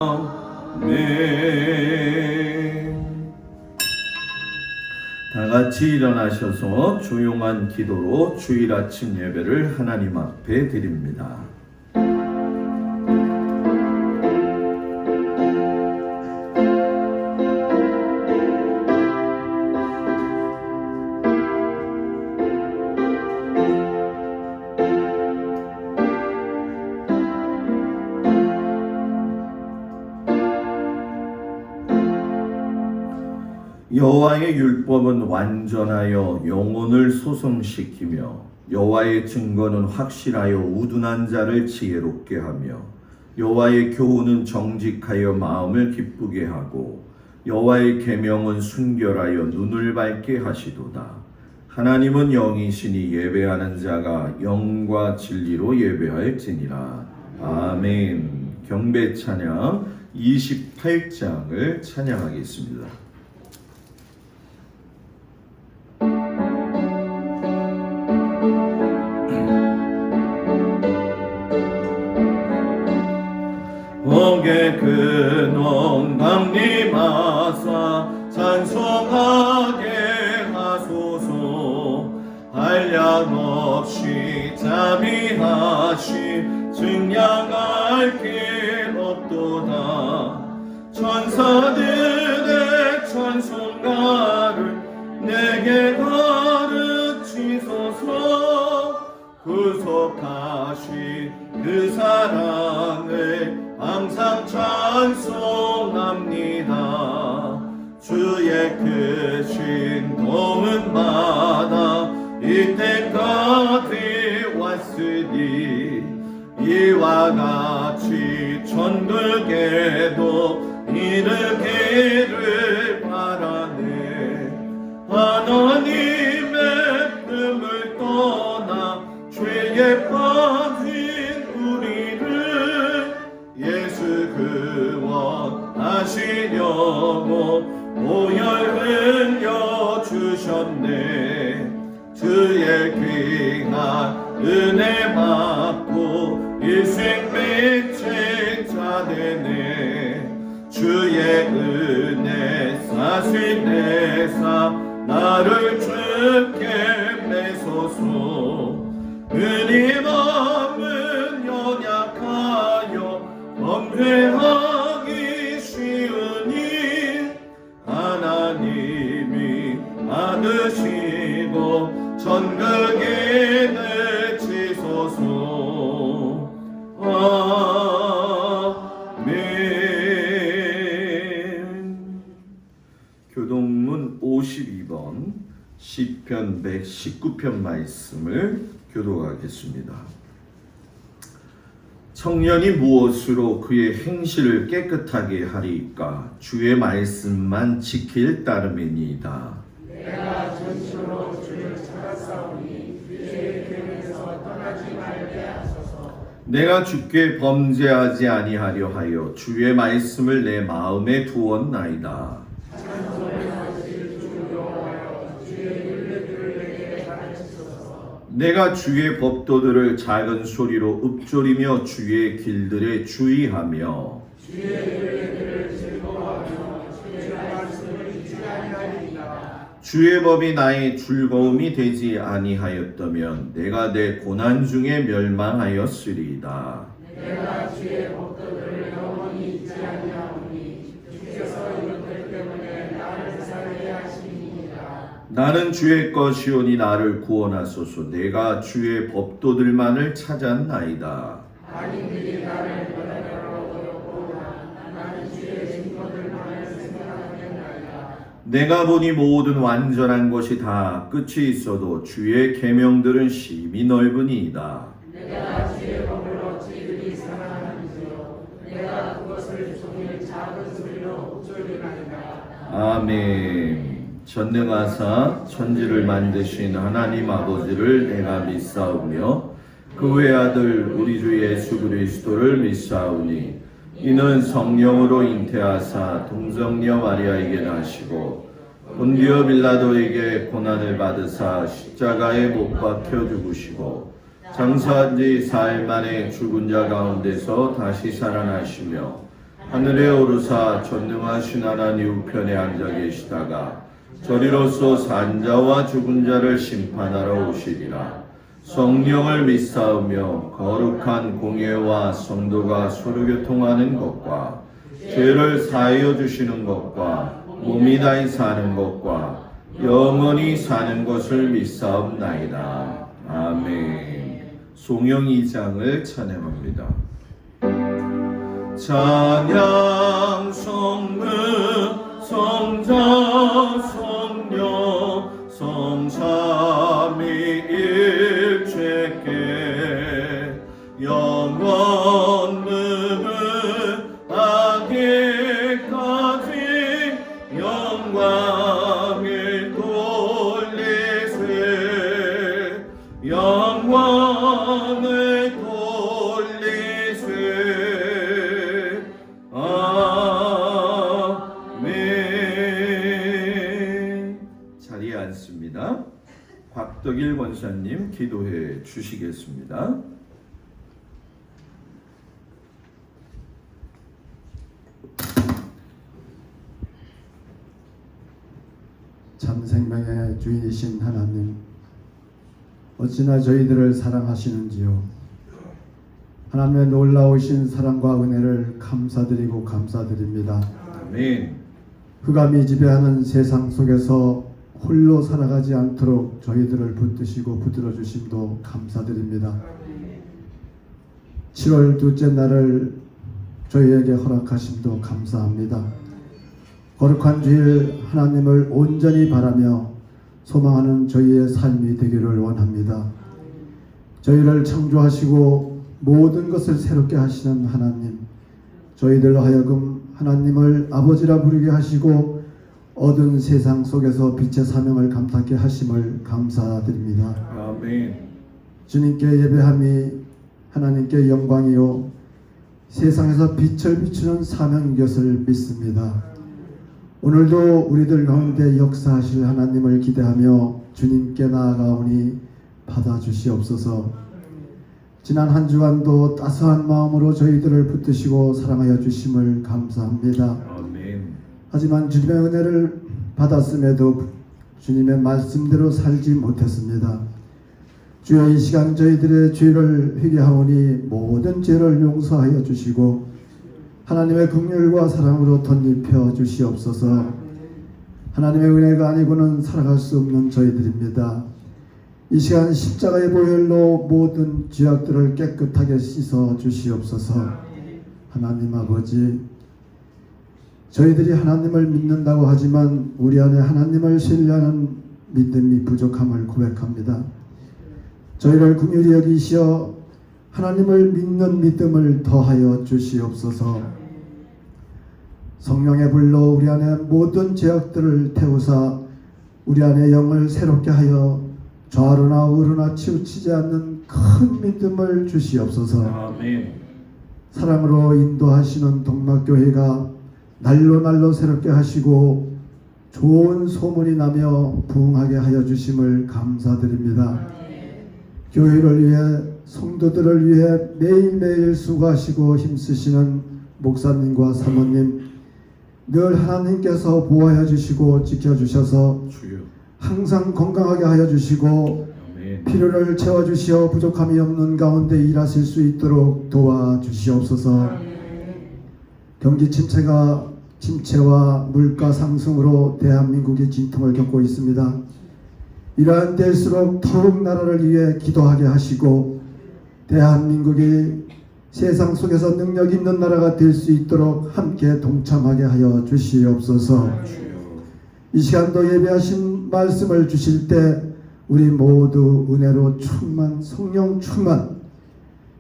다 같이 일어나셔서 조용한 기도로 주일 아침 예배를 하나님 앞에 드립니다. 여호와의 율법은 완전하여 영혼을 소성시키며 여호와의 증거는 확실하여 우둔한 자를 지혜롭게 하며 여호와의 교훈은 정직하여 마음을 기쁘게 하고 여호와의 계명은 순결하여 눈을 밝게 하시도다. 하나님은 영이시니 예배하는 자가 영과 진리로 예배할지니라. 아멘. 경배 찬양 28장을 찬양하겠습니다. 옥의 근원 강림하사 찬송하게 하소서. 한량없이 자비하시 증량할 길 없도다. 천사들의 찬송가를 내게 가르치소서. 구속하신 그 사랑을 항상 찬송합니다. 주의 크신 도움마다 이때까지 왔으니 이와 같이 천국에도 이르기를 바라네. 하나님의 뜸을 떠나 죄에 빠진 우리를 예수 구원하시려고 보혈 흘려 주셨네. 주의 귀한 은혜 받고 일생 빛의 자 되네. 주의 은혜 사실내사 나를 주께 매소서. 은희 마음은 연약하여 범죄하기 쉬우니 하나님이 받으시고 천국에 내치소서. 아멘. 교동문 52번 시편 119편 말씀을 교독하겠습니다. 청년이 무엇으로 그의 행실을 깨끗하게 하리까? 주의 말씀만 지킬 따름이니이다. 내가 전심으로 주를 찾았사오니 주의 길에서 떠나지 말게 하소서. 내가 주께 범죄하지 아니하려 하여 주의 말씀을 내 마음에 두었나이다. 내가 주의 법도들을 작은 소리로 읊조리며 주의 길들에 주의하며 주의 계명들을 즐거워하며 주의 말씀을 잊지 아니하리이다. 주의 법이 나의 즐거움이 되지 아니하였다면 내가 내 고난 중에 멸망하였으리이다. 내가 주의 법도들을 영원히 잊지 아니하오니 주께서 이것들 때문에 나를 살게 하시니이다. 나는 주의 것이오니 나를 구원하소서. 내가 주의 법도들만을 찾았나이다. 악인들이 나를 변화하러 어렵구나. 나는 주의 증거들만을 생각하겠나이다. 내가 보니 모든 완전한 것이 다 끝이 있어도 주의 계명들은 심히 넓으니이다. 내가 주의 법을 어찌 그리 사랑하는지요. 내가 그것을 종일 작은 소리로 읊조리나이다. 아멘. 전능하사 천지를 만드신 하나님 아버지를 내가 믿사오며 그 외아들 우리 주 예수 그리스도를 믿사오니 이는 성령으로 잉태하사 동정녀 마리아에게 나시고 본디오 빌라도에게 고난을 받으사 십자가에 못 박혀 죽으시고 장사한 지 4일 만에 죽은 자 가운데서 다시 살아나시며 하늘에 오르사 전능하신 하나님 우편에 앉아 계시다가 저리로서 산자와 죽은 자를 심판하러 오시리라. 성령을 믿사오며 거룩한 공예와 성도가 서로 교통하는 것과 죄를 사하여 주시는 것과 몸이 다히 사는 것과 영원히 사는 것을 믿사옵나이다. 아멘. 송영 2장을 찬양합니다. 찬양 성문 성자 성령 성삼위일체께 영원 무는 아기까지 영광을 돌리세 영광을 돌리세 아멘. 자리에 앉습니다. 곽덕일 권사님 기도해 주시겠습니다. 참 생명의 주인이신 하나님, 어찌나 저희들을 사랑하시는지요. 하나님의 놀라우신 사랑과 은혜를 감사드리고 감사드립니다. 아멘. 흑암이 지배하는 세상 속에서 홀로 살아가지 않도록 저희들을 붙드시고 붙들어 주심도 감사드립니다. 7월 둘째 날을 저희에게 허락하심도 감사합니다. 거룩한 주일 하나님을 온전히 바라며 소망하는 저희의 삶이 되기를 원합니다. 저희를 창조하시고 모든 것을 새롭게 하시는 하나님, 저희들로 하여금 하나님을 아버지라 부르게 하시고 어두운 세상 속에서 빛의 사명을 감당케 하심을 감사드립니다. 아멘. 주님께 예배함이 하나님께 영광이요 세상에서 빛을 비추는 사명인 것을 믿습니다. 오늘도 우리들 가운데 역사하실 하나님을 기대하며 주님께 나아가오니 받아주시옵소서. 지난 한 주간도 따스한 마음으로 저희들을 붙드시고 사랑하여 주심을 감사합니다. 아멘. 하지만 주님의 은혜를 받았음에도 주님의 말씀대로 살지 못했습니다. 주여, 이 시간 저희들의 죄를 회개하오니 모든 죄를 용서하여 주시고 하나님의 긍휼과 사랑으로 덧입혀 주시옵소서. 하나님의 은혜가 아니고는 살아갈 수 없는 저희들입니다. 이 시간 십자가의 보혈로 모든 죄악들을 깨끗하게 씻어 주시옵소서. 하나님 아버지, 저희들이 하나님을 믿는다고 하지만 우리 안에 하나님을 신뢰하는 믿음이 부족함을 고백합니다. 저희를 긍휼히 여기시어 하나님을 믿는 믿음을 더하여 주시옵소서. 성령의 불로 우리 안에 모든 죄악들을 태우사 우리 안에 영을 새롭게 하여 좌로나 우로나 치우치지 않는 큰 믿음을 주시옵소서. 아멘. 사랑으로 인도하시는 동막교회가 날로 새롭게 하시고 좋은 소문이 나며 부흥하게 하여 주심을 감사드립니다. 교회를 위해 성도들을 위해 매일매일 수고하시고 힘쓰시는 목사님과 사모님, 늘 하나님께서 보호하여 주시고 지켜주셔서 주여. 항상 건강하게 하여 주시고 아멘. 필요를 채워주시어 부족함이 없는 가운데 일하실 수 있도록 도와주시옵소서. 경기 침체와 물가 상승으로 대한민국이 진통을 겪고 있습니다. 이러한 때일수록 더욱 나라를 위해 기도하게 하시고 대한민국이 세상 속에서 능력 있는 나라가 될 수 있도록 함께 동참하게 하여 주시옵소서. 이 시간도 예배하신 말씀을 주실 때 우리 모두 은혜로 충만, 성령 충만,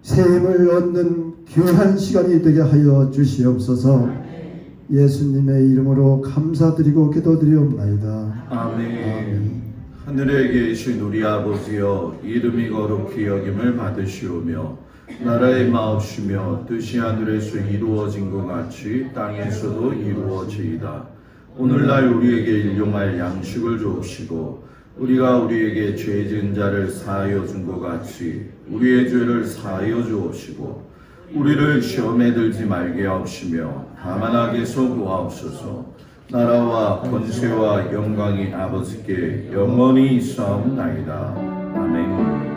새 힘을 얻는 귀한 시간이 되게 하여 주시옵소서. 예수님의 이름으로 감사드리고 기도드리옵나이다. 아멘. 하늘에 계신 우리 아버지여, 이름이 거룩히 여김을 받으시오며 나라의 마옵시며 뜻이 하늘에서 이루어진 것 같이 땅에서도 이루어지이다. 오늘날 우리에게 일용할 양식을 주옵시고 우리가 우리에게 죄 지은 자를 사하여 준 것 같이 우리의 죄를 사하여 주옵시고 우리를 시험에 들지 말게 하옵시며 다만 악에서 구하옵소서. 나라와 권세와 영광이 아버지께 영원히 있사옵나이다. 아멘.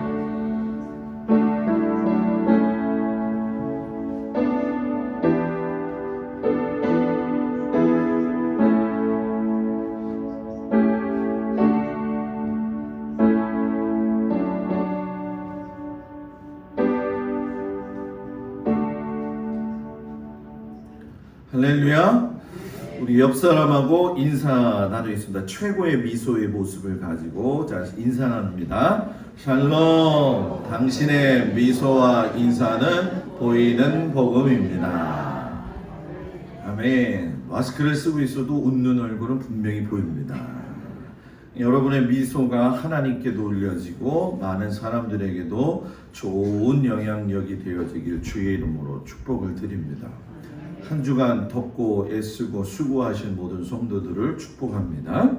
할렐루야. 우리 옆 사람하고 인사 나누겠습니다. 최고의 미소의 모습을 가지고 자 인사 나눕니다. 샬롬. 당신의 미소와 인사는 보이는 복음입니다. 아멘. 마스크를 쓰고 있어도 웃는 얼굴은 분명히 보입니다. 여러분의 미소가 하나님께도 올려지고 많은 사람들에게도 좋은 영향력이 되어지길 주의 이름으로 축복을 드립니다. 한 주간 덥고 애쓰고 수고하신 모든 성도들을 축복합니다.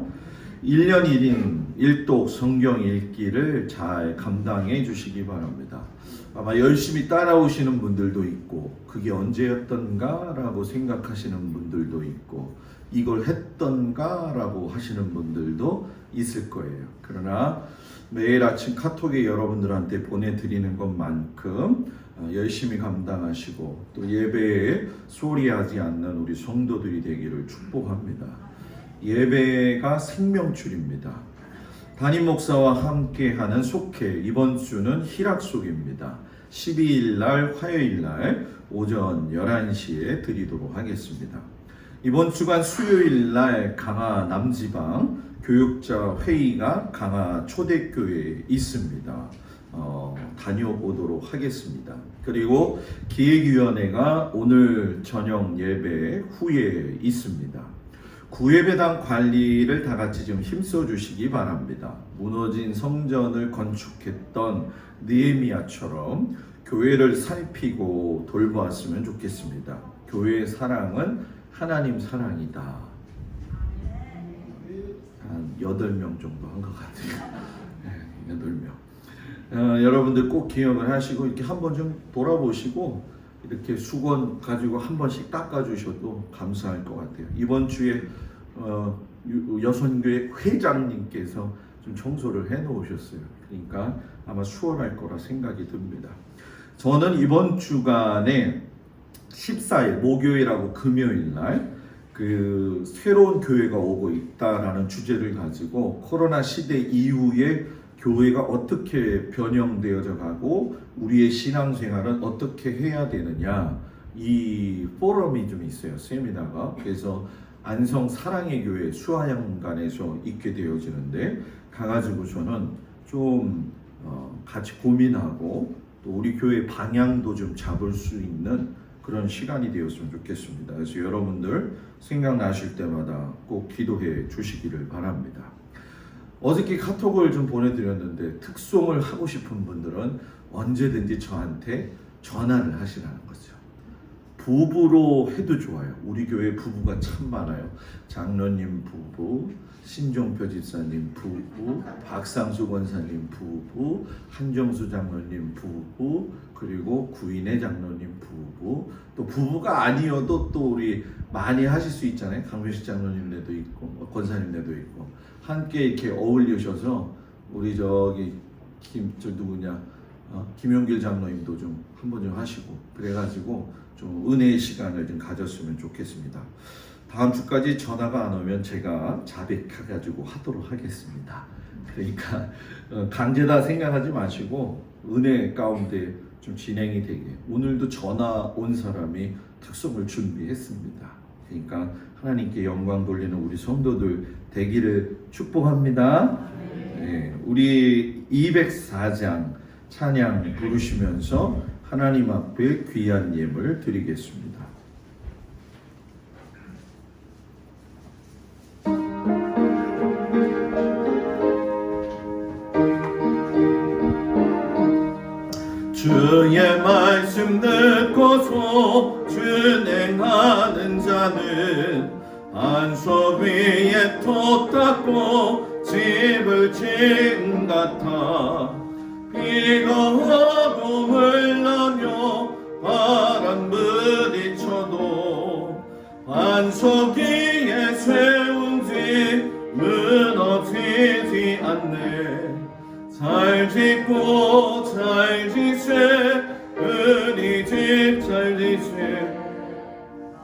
1년 1인 1독 성경 읽기를 잘 감당해 주시기 바랍니다. 아마 열심히 따라오시는 분들도 있고 그게 언제였던가 라고 생각하시는 분들도 있고 이걸 했던가 라고 하시는 분들도 있을 거예요. 그러나 매일 아침 카톡에 여러분들한테 보내드리는 것만큼 열심히 감당하시고 또 예배에 소홀히하지 않는 우리 성도들이 되기를 축복합니다. 예배가 생명줄입니다. 담임 목사와 함께하는 속회 이번 주는 희락속입니다. 12일 날 화요일 날 오전 11시에 드리도록 하겠습니다. 이번 주간 수요일 날 강화 남지방 교육자 회의가 강화 초대교회에 있습니다. 다녀오도록 하겠습니다. 그리고 기획위원회가 오늘 저녁 예배 후에 있습니다. 구예배당 관리를 다 같이 좀 힘써 주시기 바랍니다. 무너진 성전을 건축했던 느헤미야처럼 교회를 살피고 돌보았으면 좋겠습니다. 교회의 사랑은 하나님 사랑이다. 한 8명 정도 한 것 같아요. 8명. 여러분들 꼭 기억을 하시고 이렇게 한번 좀 돌아보시고 이렇게 수건 가지고 한 번씩 닦아주셔도 감사할 것 같아요. 이번 주에 여선교회 회장님께서 좀 청소를 해놓으셨어요. 그러니까 아마 수월할 거라 생각이 듭니다. 저는 이번 주간에 14일 목요일하고 금요일 날 그 새로운 교회가 오고 있다라는 주제를 가지고 코로나 시대 이후에 교회가 어떻게 변형되어져 가고 우리의 신앙생활은 어떻게 해야 되느냐 이 포럼이 좀 있어요. 세미나가. 그래서 안성 사랑의 교회 수화양간에서 있게 되어지는데 가가지고 저는 좀 같이 고민하고 또 우리 교회 방향도 좀 잡을 수 있는 그런 시간이 되었으면 좋겠습니다. 그래서 여러분들 생각나실 때마다 꼭 기도해 주시기를 바랍니다. 어저께 카톡을 좀 보내드렸는데 특송을 하고 싶은 분들은 언제든지 저한테 전화를 하시라는 거죠. 부부로 해도 좋아요. 우리 교회 부부가 참 많아요. 장로님 부부, 신종표 집사님 부부, 박상수 권사님 부부, 한정수 장로님 부부, 그리고 구인의 장로님 부부, 또 부부가 아니어도 또 우리 많이 하실 수 있잖아요. 강민식 장로님네도 있고 권사님네도 있고 함께 이렇게 어울리셔서 우리 저기 김용길 장로님도 좀 한번 좀 하시고 그래가지고 좀 은혜의 시간을 좀 가졌으면 좋겠습니다. 다음 주까지 전화가 안 오면 제가 자백해가지고 하도록 하겠습니다. 그러니까 강제다 생각하지 마시고 은혜 가운데 좀 진행이 되게. 오늘도 전화 온 사람이 특송을 준비했습니다. 그러니까 하나님께 영광 돌리는 우리 성도들 되기를 축복합니다. 네, 우리 204장 찬양 부르시면서 하나님 앞에 귀한 예물 드리겠습니다. 주의 말씀 듣고서 준행하는 자는 안서 위에 톱 닦고 집을 지은 같아 비가 오고 흘러며 잘 지세 은희 집 잘 지세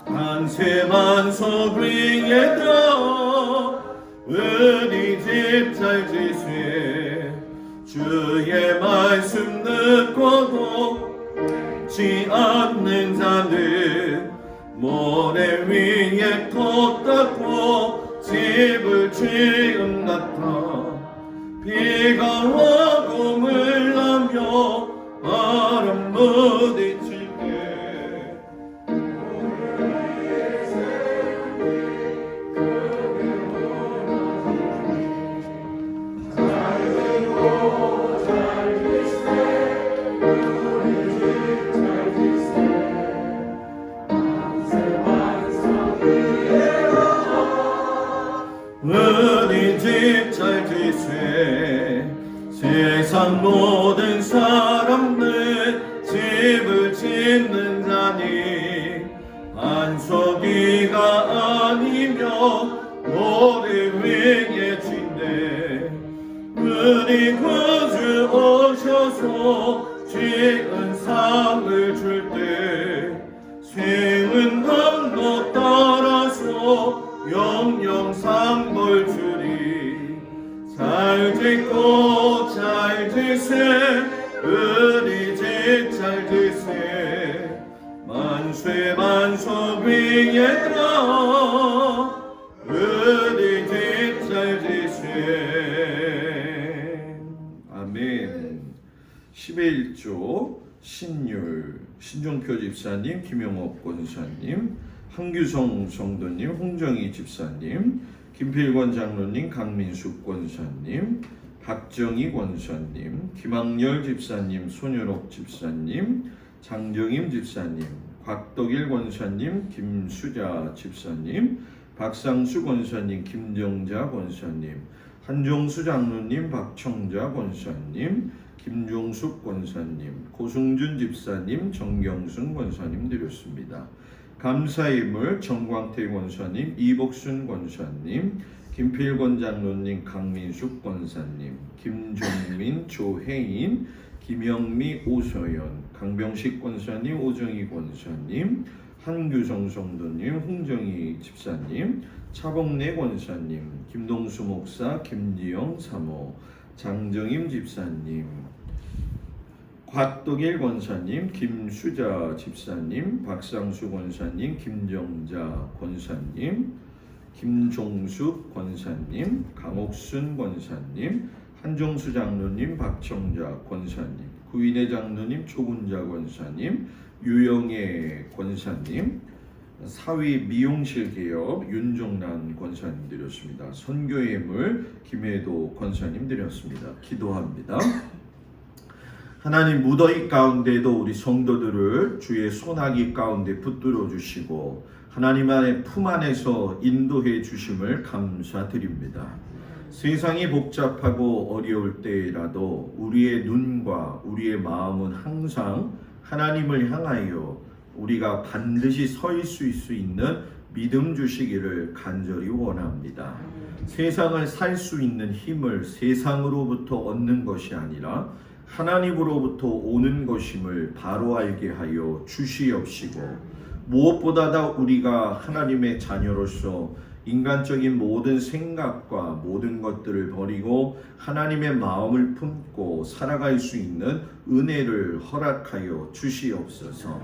한세만석 위에 들어 은희 집 잘 지세 주의 말씀 듣고도 지 않는 자는 모래 위에 터 닦고 집을 지은 같아 비가 와고 물나며 바람 부딪힐 때 은희 집 잘 지세 세상 모든 사람들 집을 짓는 자니 안석이가 아니며 모래 위에 짓네 은희 구주 오셔서 지은 상을 줄 때 세운 강도 따라서 영영 상벌 주리 잘 짓고 잘 지세 은희 집 잘 지세 만세 만석 위에 들어 은희 집 잘 지세 아멘. 11조 신율 신종표 집사님, 김용옥 권사님, 한규성 성도님, 홍정희 집사님, 김필권 장로님, 강민숙 권사님, 박정희 권사님, 김학열 집사님, 손현옥 집사님, 장정임 집사님, 곽덕일 권사님, 김수자 집사님, 박상수 권사님, 김정자 권사님, 한종수 장로님, 박청자 권사님, 김종숙 권사님, 고승준 집사님, 정경순 권사님 드렸습니다. 감사의 물 정광태 권사님, 이복순 권사님, 김필권 장로님, 강민숙 권사님, 김종민, 조혜인, 김영미, 오서연, 강병식 권사님, 오정희 권사님, 한규성 성도님, 홍정희 집사님, 차복래 권사님, 김동수 목사, 김지영 사모, 장정임 집사님, 곽덕일 권사님, 김수자 집사님, 박상수 권사님, 김정자 권사님, 김종숙 권사님, 강옥순 권사님, 한종수 장로님, 박청자 권사님, 구인의 장로님, 조군자 권사님, 유영애 권사님, 사위 미용실 개업 윤종란 권사님 드렸습니다. 선교의 물 김혜도 권사님 드렸습니다. 기도합니다. 하나님 무더위 가운데도 우리 성도들을 주의 손아귀 가운데 붙들어 주시고 하나님 안의 품 안에서 인도해 주심을 감사드립니다. 세상이 복잡하고 어려울 때라도 우리의 눈과 우리의 마음은 항상 하나님을 향하여 우리가 반드시 서 있을 수 있는 믿음 주시기를 간절히 원합니다. 세상을 살 수 있는 힘을 세상으로부터 얻는 것이 아니라 하나님으로부터 오는 것임을 바로 알게 하여 주시옵시고 무엇보다도 우리가 하나님의 자녀로서 인간적인 모든 생각과 모든 것들을 버리고 하나님의 마음을 품고 살아갈 수 있는 은혜를 허락하여 주시옵소서.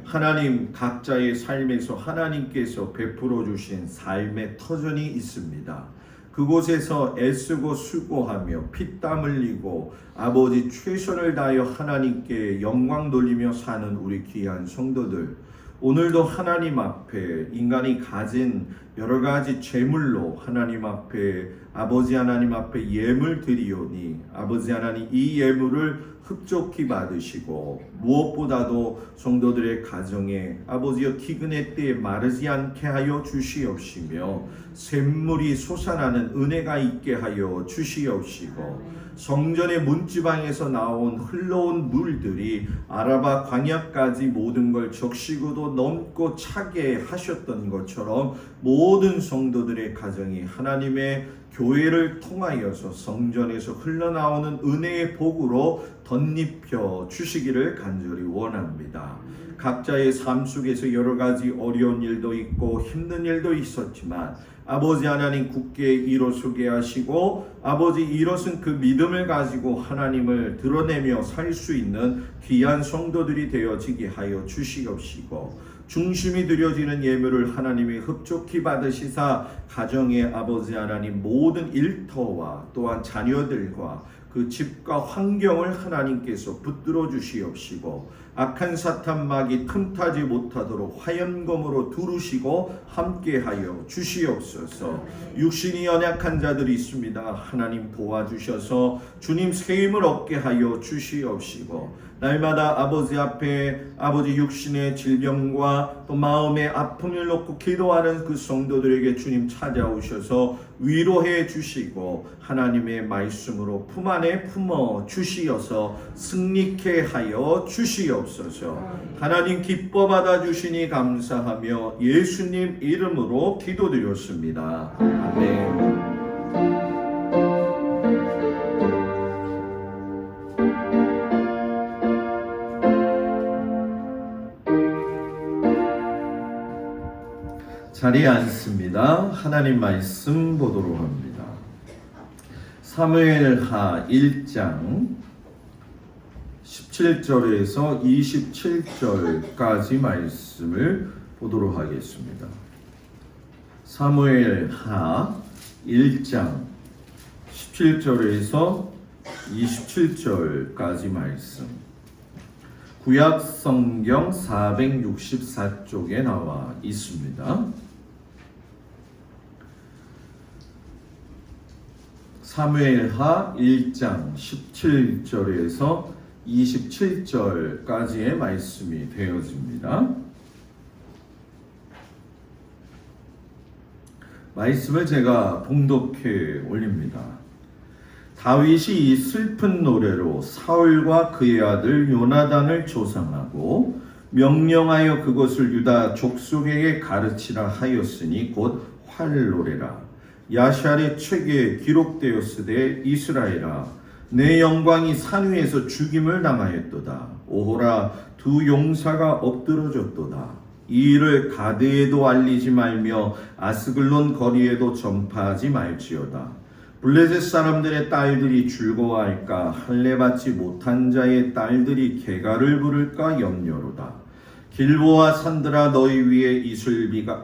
하나님 각자의 삶에서 하나님께서 베풀어 주신 삶의 터전이 있습니다. 그곳에서 애쓰고 수고하며 피땀 흘리고 아버지 최선을 다하여 하나님께 영광 돌리며 사는 우리 귀한 성도들, 오늘도 하나님 앞에 인간이 가진 여러 가지 재물로 하나님 앞에 아버지 하나님 앞에 예물 드리오니 아버지 하나님 이 예물을 흡족히 받으시고 무엇보다도 성도들의 가정에 아버지여 기근의 때에 마르지 않게 하여 주시옵시며 샘물이 솟아나는 은혜가 있게 하여 주시옵시고 성전의 문지방에서 나온 흘러온 물들이 아라바 광야까지 모든 걸 적시고도 넘고 차게 하셨던 것처럼 모든 성도들의 가정이 하나님의 교회를 통하여서 성전에서 흘러나오는 은혜의 복으로 덧입혀 주시기를 간절히 원합니다. 각자의 삶 속에서 여러 가지 어려운 일도 있고 힘든 일도 있었지만 아버지 하나님 굳게 일어서게 하시고 아버지 이것은 그 믿음을 가지고 하나님을 드러내며 살 수 있는 귀한 성도들이 되어지게 하여 주시옵시고 중심이 드려지는 예물을 하나님이 흡족히 받으시사 가정의 아버지 하나님 모든 일터와 또한 자녀들과 그 집과 환경을 하나님께서 붙들어 주시옵시고 악한 사탄 막이 틈타지 못하도록 화염검으로 두르시고 함께하여 주시옵소서. 육신이 연약한 자들이 있습니다. 하나님 도와주셔서 주님 세임을 얻게 하여 주시옵시고 날마다 아버지 앞에 아버지 육신의 질병과 또 마음의 아픔을 놓고 기도하는 그 성도들에게 주님 찾아오셔서 위로해 주시고 하나님의 말씀으로 품 안에 품어 주시어서 승리케 하여 주시옵소서. 하나님 기뻐 받아 주시니 감사하며 예수님 이름으로 기도드렸습니다. 아멘. 자리에 앉습니다. 하나님 말씀 보도록 합니다. 사무엘하 1장 17절에서 27절까지 말씀을 보도록 하겠습니다. 사무엘하 1장 17절에서 27절까지 말씀. 구약 성경 464쪽에 나와 있습니다. 사무엘하 1장 17절에서 27절까지의 말씀이 되어집니다. 말씀을 제가 봉독해 올립니다. 다윗이 이 슬픈 노래로 사울과 그의 아들 요나단을 조상하고 명령하여 그것을 유다 족속에게 가르치라 하였으니 곧 활노래라. 야샬의 책에 기록되었으되 이스라엘아 내 영광이 산 위에서 죽임을 당하였도다. 오호라 두 용사가 엎드러졌도다. 이 일을 가드에도 알리지 말며 아스글론 거리에도 전파하지 말지어다. 블레셋 사람들의 딸들이 즐거워할까 할례받지 못한 자의 딸들이 개가를 부를까 염려로다. 길보아 산들아 너희 위에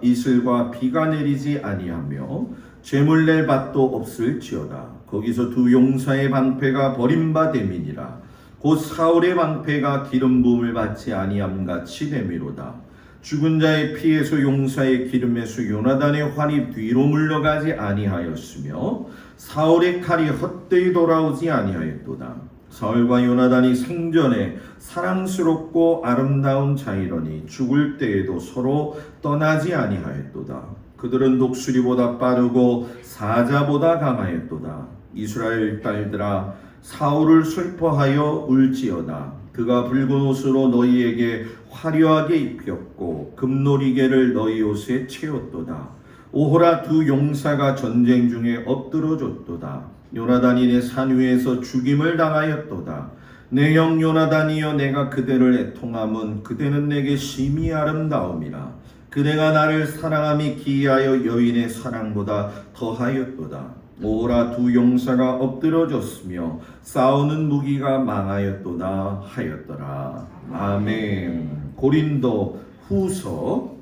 이슬과 비가 내리지 아니하며 재물 낼 밭도 없을지어다. 거기서 두 용사의 방패가 버림받음이니라. 곧 사울의 방패가 기름 부음을 받지 아니함 같이 됨이로다. 죽은 자의 피에서 용사의 기름에서 요나단의 활이 뒤로 물러가지 아니하였으며 사울의 칼이 헛되이 돌아오지 아니하였도다. 사울과 요나단이 생전에 사랑스럽고 아름다운 자이러니 죽을 때에도 서로 떠나지 아니하였도다. 그들은 독수리보다 빠르고 사자보다 강하였도다. 이스라엘 딸들아 사울을 슬퍼하여 울지어다. 그가 붉은 옷으로 너희에게 화려하게 입혔고 금놀이개를 너희 옷에 채웠도다. 오호라 두 용사가 전쟁 중에 엎드러졌도다. 요나단이 내 산 위에서 죽임을 당하였도다. 내 형 요나단이여 내가 그대를 애통함은 그대는 내게 심히 아름다움이라. 그대가 나를 사랑함이 기이하여 여인의 사랑보다 더하였도다. 오호라 두 용사가 엎드러졌으며 싸우는 무기가 망하였도다 하였더라. 아멘. 고린도 후서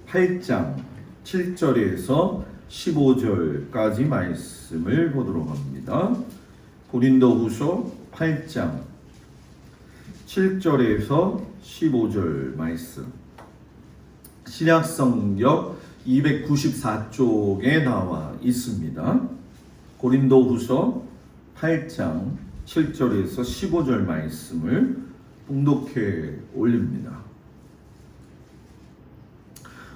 8장 7절에서 15절까지 말씀을 보도록 합니다. 고린도 후서 8장 7절에서 15절 말씀. 신약성경 294쪽에 나와 있습니다. 고린도 후서 8장 7절에서 15절 말씀을 봉독해 올립니다.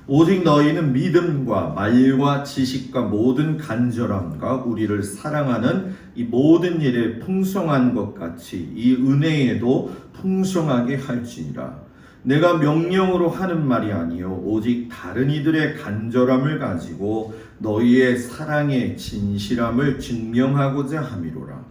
오직 너희는 믿음과 말과 지식과 모든 간절함과 우리를 사랑하는 이 모든 일에 풍성한 것 같이 이 은혜에도 풍성하게 할지니라. 내가 명령으로 하는 말이 아니요 오직 다른 이들의 간절함을 가지고 너희의 사랑의 진실함을 증명하고자 함이로라.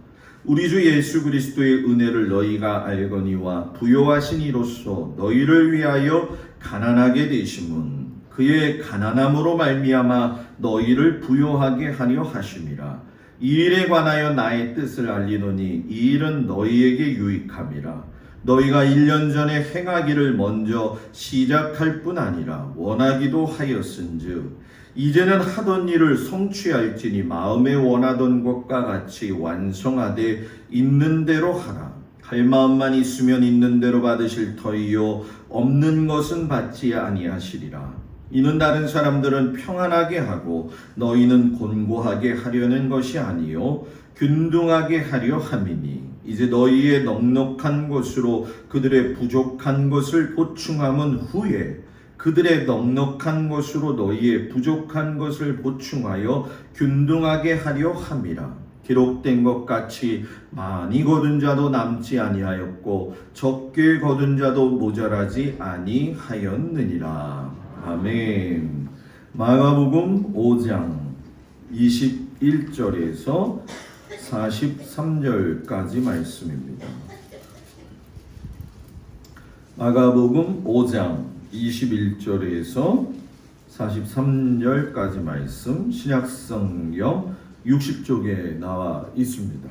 우리 주 예수 그리스도의 은혜를 너희가 알거니와 부요하신 이로써 너희를 위하여 가난하게 되심은 그의 가난함으로 말미암아 너희를 부요하게 하려 하심이라. 이 일에 관하여 나의 뜻을 알리노니 이 일은 너희에게 유익함이라. 너희가 1년 전에 행하기를 먼저 시작할 뿐 아니라 원하기도 하였은즉 이제는 하던 일을 성취할지니 마음에 원하던 것과 같이 완성하되 있는 대로 하라. 할 마음만 있으면 있는 대로 받으실 터이요 없는 것은 받지 아니하시리라. 이는 다른 사람들은 평안하게 하고 너희는 곤고하게 하려는 것이 아니요 균등하게 하려 함이니 이제 너희의 넉넉한 것으로 그들의 부족한 것을 보충함은 후에 그들의 넉넉한 것으로 너희의 부족한 것을 보충하여 균등하게 하려 함이라. 기록된 것 같이 많이 거둔 자도 남지 아니하였고 적게 거둔 자도 모자라지 아니하였느니라. 아멘. 마가복음 5장 21절에서 43절까지 말씀입니다. 마가복음 5장 21절에서 43절까지 말씀 신약성경 60쪽에 나와 있습니다.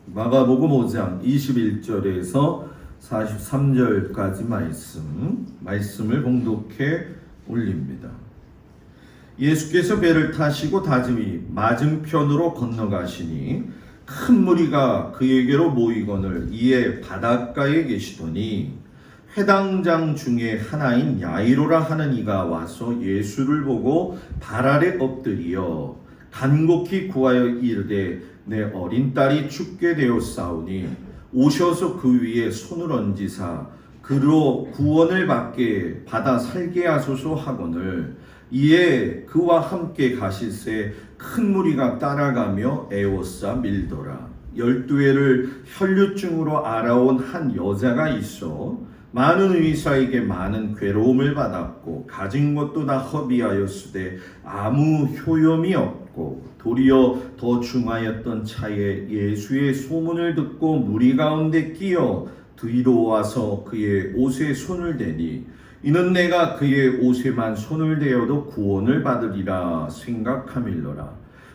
마가복음 5장 21절에서 43절까지 말씀을 봉독해 올립니다. 예수께서 배를 타시고 다짐이 맞은편으로 건너가시니 큰 무리가 그에게로 모이거늘 이에 바닷가에 계시더니 회당장 중에 하나인 야이로라 하는 이가 와서 예수를 보고 발 아래 엎드리어 간곡히 구하여 이르되 내 어린 딸이 죽게 되었사오니 오셔서 그 위에 손을 얹으사 그로 구원을 받게 받아 살게 하소서 하거늘 이에 그와 함께 가실새 큰 무리가 따라가며 애워싸 밀더라. 12회를 혈류증으로 알아온 한 여자가 있어 많은 의사에게 많은 괴로움을 받았고 가진 것도 다 허비하였으되 아무 효염이 없고 도리어 더 중하였던 차에 예수의 소문을 듣고 무리 가운데 끼어 뒤로 와서 그의 옷에 손을 대니 이는 내가 그의 옷에만 손을 대어도 구원을 받으리라 생각함일러라.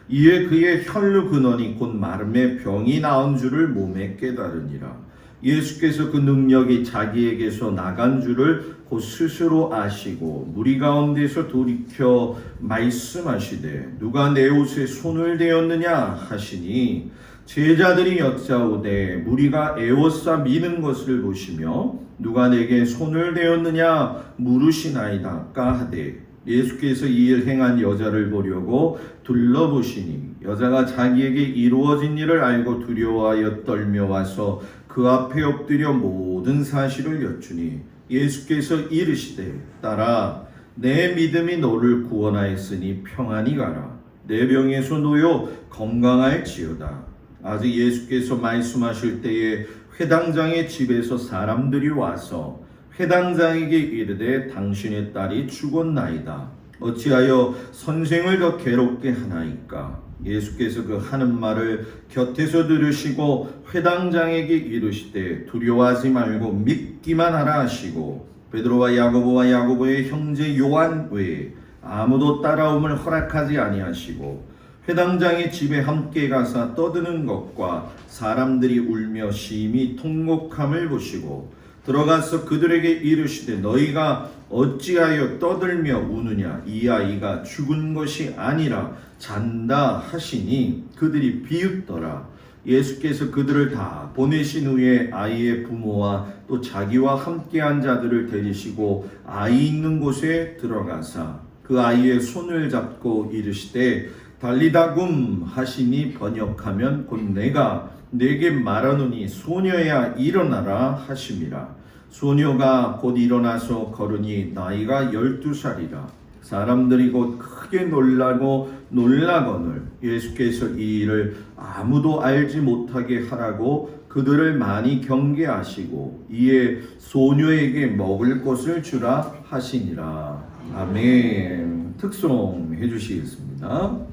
이에 그의 혈류 근원이 곧 마름의 병이 나은 줄을 몸에 깨달으니라. 예수께서 그 능력이 자기에게서 나간 줄을 곧 스스로 아시고 무리 가운데서 돌이켜 말씀하시되 누가 내 옷에 손을 대었느냐 하시니 제자들이 여짜오되 무리가 애워싸 미는 것을 보시며 누가 내게 손을 대었느냐 물으시나이다 까하되 예수께서 이 일 행한 여자를 보려고 둘러보시니 여자가 자기에게 이루어진 일을 알고 두려워하여 떨며 와서 그 앞에 엎드려 모든 사실을 여쭈니 예수께서 이르시되 딸아 내 믿음이 너를 구원하였으니 평안히 가라. 내 병에서 놓여 건강할지어다. 아직 예수께서 말씀하실 때에 회당장의 집에서 사람들이 와서 회당장에게 이르되 당신의 딸이 죽었나이다. 어찌하여 선생을 더 괴롭게 하나이까? 예수께서 그 하는 말을 곁에서 들으시고 회당장에게 이르시되 두려워하지 말고 믿기만 하라 하시고 베드로와 야고보의 형제 요한 외에 아무도 따라옴을 허락하지 아니하시고 회당장의 집에 함께 가사 떠드는 것과 사람들이 울며 심히 통곡함을 보시고 들어가서 그들에게 이르시되 너희가 어찌하여 떠들며 우느냐? 이 아이가 죽은 것이 아니라 잔다 하시니 그들이 비웃더라. 예수께서 그들을 다 보내신 후에 아이의 부모와 또 자기와 함께한 자들을 데리시고 아이 있는 곳에 들어가사 그 아이의 손을 잡고 이르시되 달리다굼 하시니 번역하면 곧 내가 내게 말하노니 소녀야 일어나라 하심이라. 소녀가 곧 일어나서 걸으니 나이가 12살이라. 사람들이 곧 크게 놀라고 놀라거늘 예수께서 이 일을 아무도 알지 못하게 하라고 그들을 많이 경계하시고 이에 소녀에게 먹을 것을 주라 하시니라. 아멘. 특송해 주시겠습니다.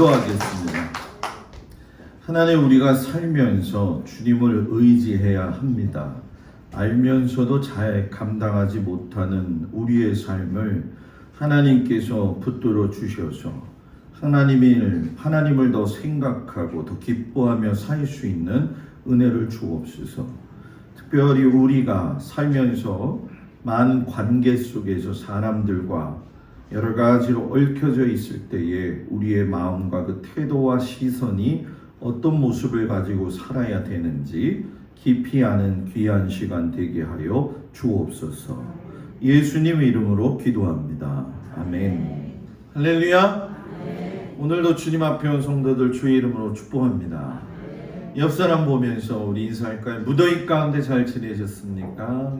기도하겠습니다. 하나님, 우리가 살면서 주님을 의지해야 합니다. 알면서도 잘 감당하지 못하는 우리의 삶을 하나님께서 붙들어 주셔서 하나님을 더 생각하고 더 기뻐하며 살 수 있는 은혜를 주옵소서. 특별히 우리가 살면서 많은 관계 속에서 사람들과 여러 가지로 얽혀져 있을 때에 우리의 마음과 그 태도와 시선이 어떤 모습을 가지고 살아야 되는지 깊이 아는 귀한 시간 되게 하여 주옵소서. 예수님 이름으로 기도합니다. 아멘. 할렐루야. 오늘도 주님 앞에 온 성도들 주의 이름으로 축복합니다. 옆 사람 보면서 우리 인사할까요? 무더위 가운데 잘 지내셨습니까?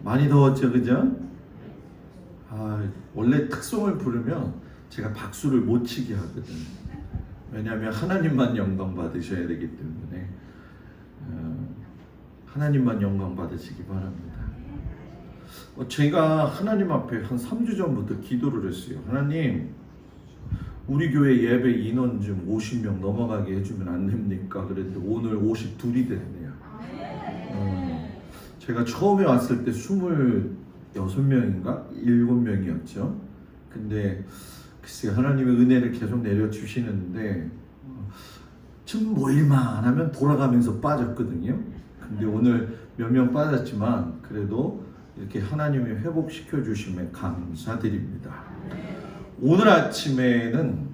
많이 더웠죠, 그죠? 원래 특송을 부르면 제가 박수를 못 치게 하거든요. 왜냐하면 하나님만 영광 받으셔야 되기 때문에 하나님만 영광 받으시기 바랍니다. 제가 하나님 앞에 한 3주 전부터 기도를 했어요. 하나님, 우리 교회 예배 인원 좀 50명 넘어가게 해주면 안 됩니까? 그랬는데 오늘 52이 됐네요. 제가 처음에 왔을 때 26명인가? 7명이었죠. 근데 글쎄 하나님의 은혜를 계속 내려주시는데 좀 모일만 하면 돌아가면서 빠졌거든요. 근데 오늘 몇 명 빠졌지만 그래도 이렇게 하나님이 회복시켜 주심에 감사드립니다. 오늘 아침에는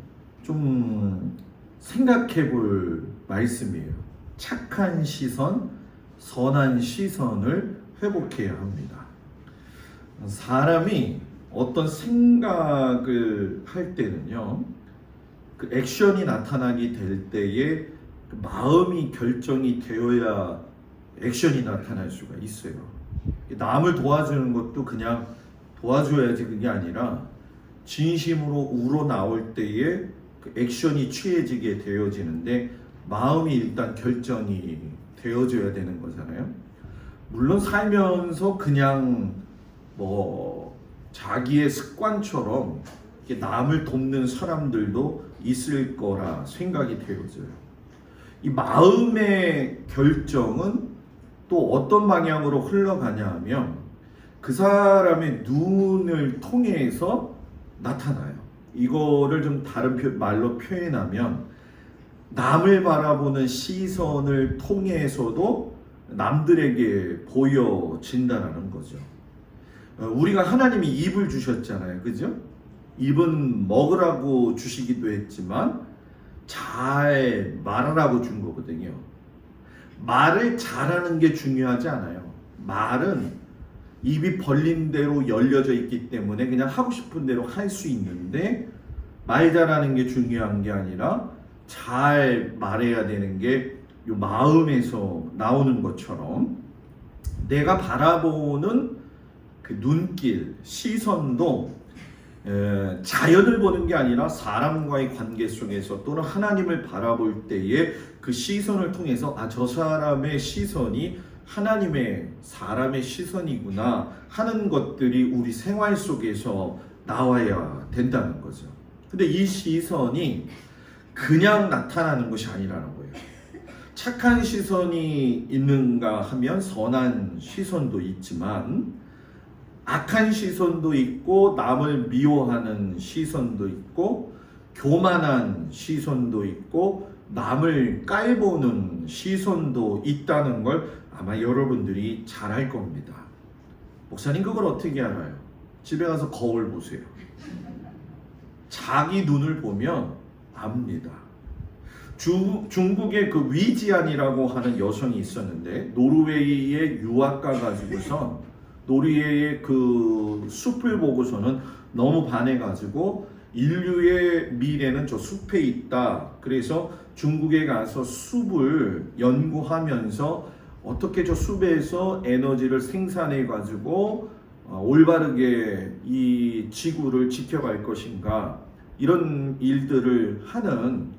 좀 생각해 볼 말씀이에요. 착한 시선, 선한 시선을 회복해야 합니다. 사람이 어떤 생각을 할 때는요, 그 액션이 나타나게 될 때에 그 마음이 결정이 되어야 액션이 나타날 수가 있어요. 남을 도와주는 것도 그냥 도와줘야지 그게 아니라 진심으로 우러나올 때에 그 액션이 취해지게 되어지는데 마음이 일단 결정이 되어져야 되는 거잖아요. 물론 살면서 그냥 자기의 습관처럼 남을 돕는 사람들도 있을 거라 생각이 되어져요. 이 마음의 결정은 또 어떤 방향으로 흘러가냐 하면 그 사람의 눈을 통해서 나타나요. 이거를 좀 다른 말로 표현하면 남을 바라보는 시선을 통해서도 남들에게 보여진다는 거죠. 우리가 하나님이 입을 주셨잖아요. 그죠? 입은 먹으라고 주시기도 했지만 잘 말하라고 준 거거든요. 말을 잘하는 게 중요하지 않아요. 말은 입이 벌린 대로 열려져 있기 때문에 그냥 하고 싶은 대로 할 수 있는데 말 잘하는 게 중요한 게 아니라 잘 말해야 되는 게 이 마음에서 나오는 것처럼 내가 바라보는 그 눈길, 시선도 자연을 보는 게 아니라 사람과의 관계 속에서 또는 하나님을 바라볼 때에 그 시선을 통해서 저 사람의 시선이 하나님의 사람의 시선이구나 하는 것들이 우리 생활 속에서 나와야 된다는 거죠. 근데 이 시선이 그냥 나타나는 것이 아니라는 거예요. 착한 시선이 있는가 하면 선한 시선도 있지만 악한 시선도 있고 남을 미워하는 시선도 있고 교만한 시선도 있고 남을 깔보는 시선도 있다는 걸 아마 여러분들이 잘 알 겁니다. 목사님 그걸 어떻게 알아요? 집에 가서 거울 보세요. 자기 눈을 보면 압니다. 중국의 그 위지안이라고 하는 여성이 있었는데 노르웨이에 유학 가가지고선 노르웨이의 그 숲을 보고서는 너무 반해가지고 인류의 미래는 저 숲에 있다. 그래서 중국에 가서 숲을 연구하면서 어떻게 저 숲에서 에너지를 생산해가지고 올바르게 이 지구를 지켜갈 것인가 이런 일들을 하는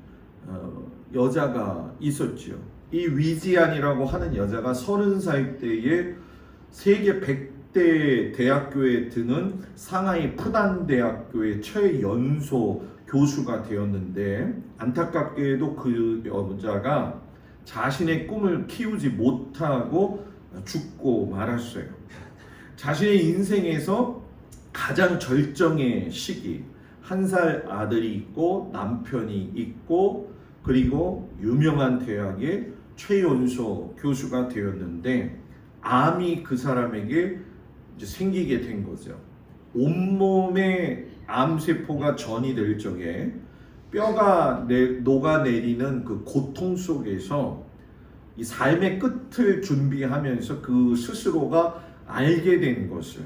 여자가 있었죠. 이 위지안이라고 하는 여자가 30살 때에 세계 100대 대학교에 드는 상하이 푸단 대학교의 최연소 교수가 되었는데 안타깝게도 그 여자가 자신의 꿈을 키우지 못하고 죽고 말았어요. 자신의 인생에서 가장 절정의 시기, 1살 아들이 있고 남편이 있고 그리고 유명한 대학에 최연소 교수가 되었는데 암이 그 사람에게 이제 생기게 된 거죠. 온몸에 암세포가 전이 될 적에 뼈가 녹아내리는 그 고통 속에서 이 삶의 끝을 준비하면서 그 스스로가 알게 된 것을,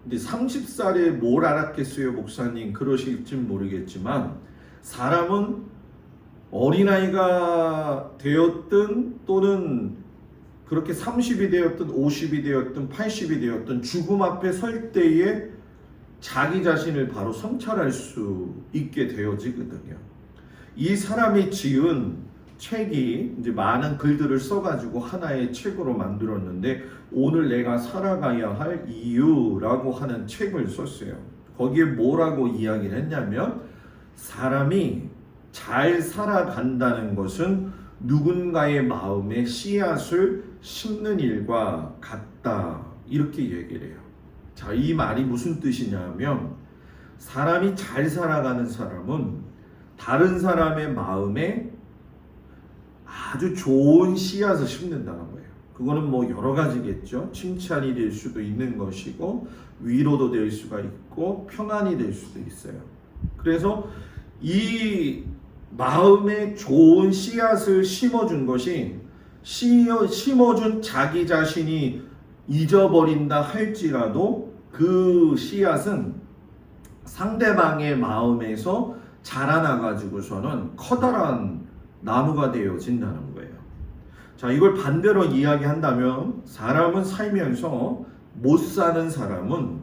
근데 30살에 뭘 알았겠어요 목사님, 그러실지 모르겠지만 사람은 어린아이가 되었든 또는 그렇게 30이 되었든 50이 되었든 80이 되었든 죽음 앞에 설 때에 자기 자신을 바로 성찰할 수 있게 되어지거든요. 이 사람이 지은 책이 이제 많은 글들을 써가지고 하나의 책으로 만들었는데 오늘 내가 살아가야 할 이유라고 하는 책을 썼어요. 거기에 뭐라고 이야기를 했냐면 사람이 잘 살아간다는 것은 누군가의 마음에 씨앗을 심는 일과 같다, 이렇게 얘기를 해요. 자, 이 말이 무슨 뜻이냐면 사람이 잘 살아가는 사람은 다른 사람의 마음에 아주 좋은 씨앗을 심는다는 거예요. 그거는 뭐 여러 가지겠죠. 칭찬이 될 수도 있는 것이고 위로도 될 수가 있고 평안이 될 수도 있어요. 그래서 이 마음에 좋은 씨앗을 심어준 것이 심어준 자기 자신이 잊어버린다 할지라도 그 씨앗은 상대방의 마음에서 자라나가지고서는 커다란 나무가 되어진다는 거예요. 자, 이걸 반대로 이야기한다면 사람은 살면서 못 사는 사람은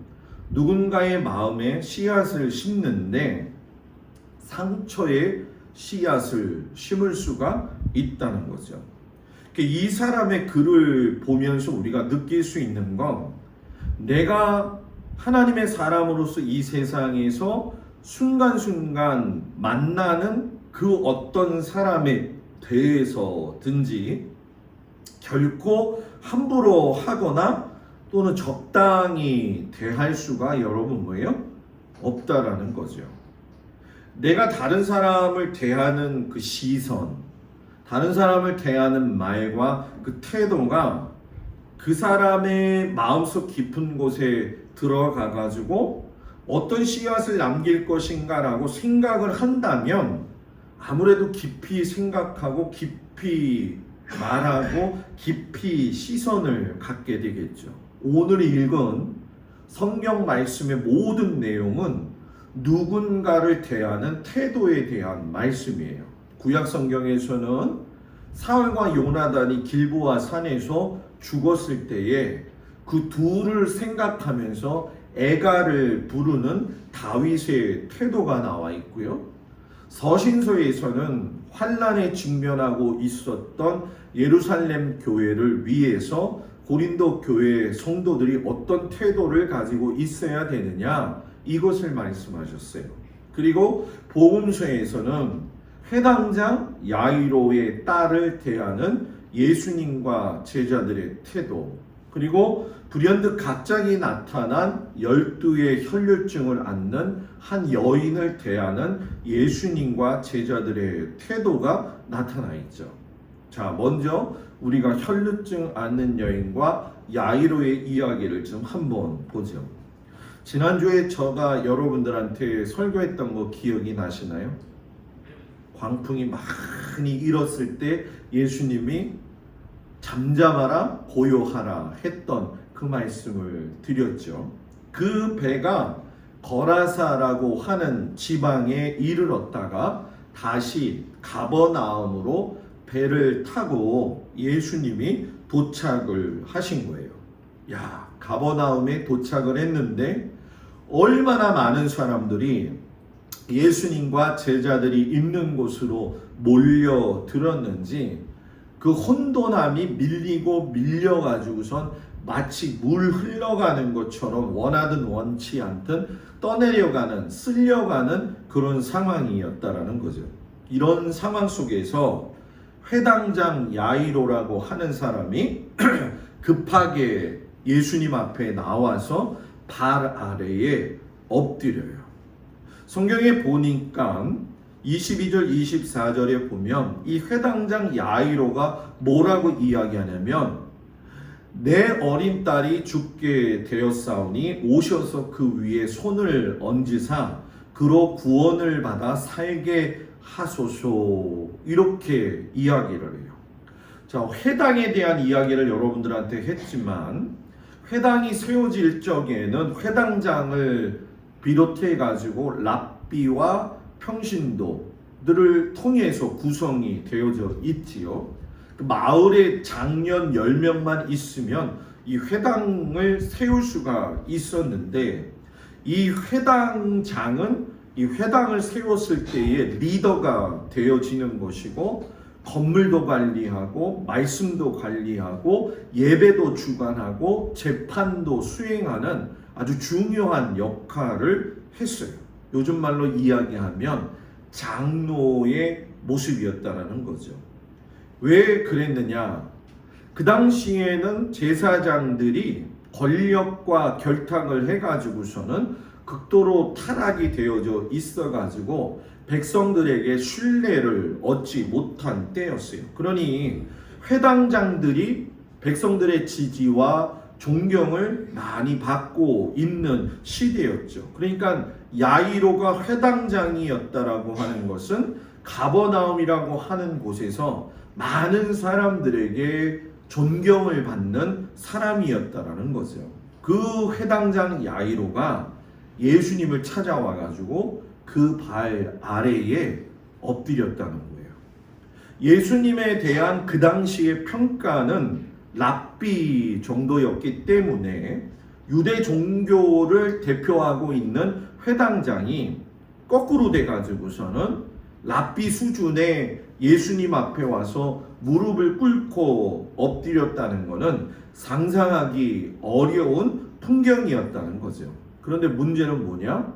누군가의 마음에 씨앗을 심는데 상처의 씨앗을 심을 수가 있다는 거죠. 이 사람의 글을 보면서 우리가 느낄 수 있는 건 내가 하나님의 사람으로서 이 세상에서 순간순간 만나는 그 어떤 사람에 대해서든지 결코 함부로 하거나 또는 적당히 대할 수가 여러분 뭐예요? 없다라는 거죠. 내가 다른 사람을 대하는 그 시선, 다른 사람을 대하는 말과 그 태도가 그 사람의 마음속 깊은 곳에 들어가 가지고 어떤 씨앗을 남길 것인가라고 생각을 한다면 아무래도 깊이 생각하고 깊이 말하고 깊이 시선을 갖게 되겠죠. 오늘 읽은 성경 말씀의 모든 내용은 누군가를 대하는 태도에 대한 말씀이에요. 구약 성경에서는 사울과 요나단이 길보아 산에서 죽었을 때에 그 둘을 생각하면서 애가를 부르는 다윗의 태도가 나와 있고요. 서신서에서는 환난에 직면하고 있었던 예루살렘 교회를 위해서 고린도 교회 성도들이 어떤 태도를 가지고 있어야 되느냐, 이것을 말씀하셨어요. 그리고 복음서에서는 회당장 야이로의 딸을 대하는 예수님과 제자들의 태도, 그리고 불현듯 갑자기 나타난 12의 혈류증을 앓는 한 여인을 대하는 예수님과 제자들의 태도가 나타나 있죠. 자, 먼저 우리가 혈류증 앓는 여인과 야이로의 이야기를 좀 한번 보죠. 지난주에 제가 여러분들한테 설교했던 거 기억이 나시나요? 광풍이 많이 일었을 때 예수님이 잠잠하라 고요하라 했던 그 말씀을 드렸죠. 그 배가 거라사라고 하는 지방에 이르렀다가 다시 가버나움으로 배를 타고 예수님이 도착을 하신 거예요. 야, 가버나움에 도착을 했는데 얼마나 많은 사람들이 예수님과 제자들이 있는 곳으로 몰려들었는지 그 혼돈함이 밀리고 밀려가지고선 마치 물 흘러가는 것처럼 원하든 원치 않든 떠내려가는, 쓸려가는 그런 상황이었다라는 거죠. 이런 상황 속에서 회당장 야이로라고 하는 사람이 급하게 예수님 앞에 나와서 발 아래에 엎드려요. 성경에 보니까 22절 24절에 보면 이 회당장 야이로가 뭐라고 이야기하냐면 내 어린 딸이 죽게 되었사오니 오셔서 그 위에 손을 얹으사 그로 구원을 받아 살게 하소서 이렇게 이야기를 해요. 자, 회당에 대한 이야기를 여러분들한테 했지만 회당이 세워질 적에는 회당장을 비롯해 가지고 랍비와 평신도들을 통해서 구성이 되어져 있지요. 그 마을에 장년 10명만 있으면 이 회당을 세울 수가 있었는데 이 회당장은 이 회당을 세웠을 때의 리더가 되어지는 것이고 건물도 관리하고 말씀도 관리하고 예배도 주관하고 재판도 수행하는 아주 중요한 역할을 했어요. 요즘 말로 이야기하면 장로의 모습이었다라는 거죠. 왜 그랬느냐? 그 당시에는 제사장들이 권력과 결탁을 해가지고서는 극도로 타락이 되어져 있어가지고 백성들에게 신뢰를 얻지 못한 때였어요. 그러니 회당장들이 백성들의 지지와 존경을 많이 받고 있는 시대였죠. 그러니까 야이로가 회당장이었다라고 하는 것은 가버나움이라고 하는 곳에서 많은 사람들에게 존경을 받는 사람이었다라는 거죠. 그 회당장 야이로가 예수님을 찾아와 가지고 그 발 아래에 엎드렸다는 거예요. 예수님에 대한 그 당시의 평가는 랍비 정도였기 때문에 유대 종교를 대표하고 있는 회당장이 거꾸로 돼 가지고서는 랍비 수준의 예수님 앞에 와서 무릎을 꿇고 엎드렸다는 것은 상상하기 어려운 풍경이었다는 거죠. 그런데 문제는 뭐냐?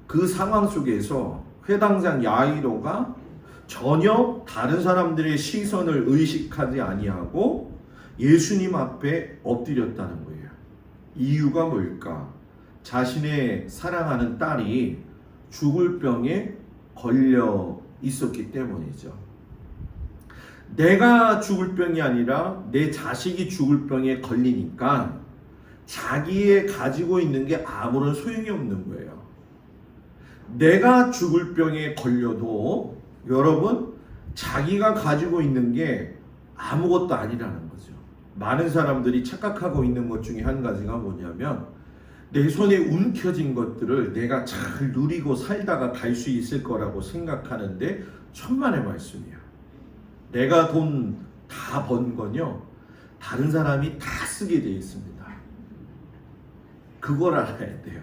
그 상황 속에서 회당장 야이로가 전혀 다른 사람들의 시선을 의식하지 아니하고 예수님 앞에 엎드렸다는 거예요. 이유가 뭘까? 자신의 사랑하는 딸이 죽을 병에 걸려 있었기 때문이죠. 내가 죽을 병이 아니라 내 자식이 죽을 병에 걸리니까 자기의 가지고 있는 게 아무런 소용이 없는 거예요. 내가 죽을 병에 걸려도 여러분 자기가 가지고 있는 게 아무것도 아니라는 거죠. 많은 사람들이 착각하고 있는 것 중에 한 가지가 뭐냐면 내 손에 움켜진 것들을 내가 잘 누리고 살다가 갈 수 있을 거라고 생각하는데 천만의 말씀이야. 내가 돈 다 번 건요 다른 사람이 다 쓰게 돼 있습니다. 그걸 알아야 돼요.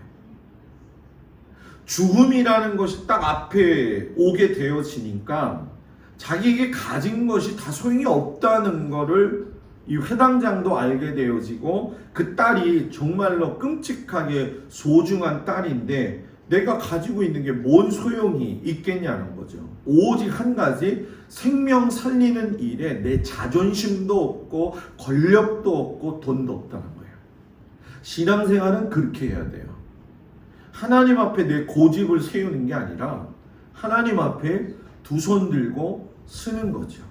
죽음이라는 것이 딱 앞에 오게 되어지니까 자기에게 가진 것이 다 소용이 없다는 것을 이 회당장도 알게 되어지고 그 딸이 정말로 끔찍하게 소중한 딸인데 내가 가지고 있는 게 뭔 소용이 있겠냐는 거죠. 오직 한 가지 생명 살리는 일에 내 자존심도 없고 권력도 없고 돈도 없다는 거예요. 신앙생활은 그렇게 해야 돼요. 하나님 앞에 내 고집을 세우는 게 아니라 하나님 앞에 두 손 들고 쓰는 거죠.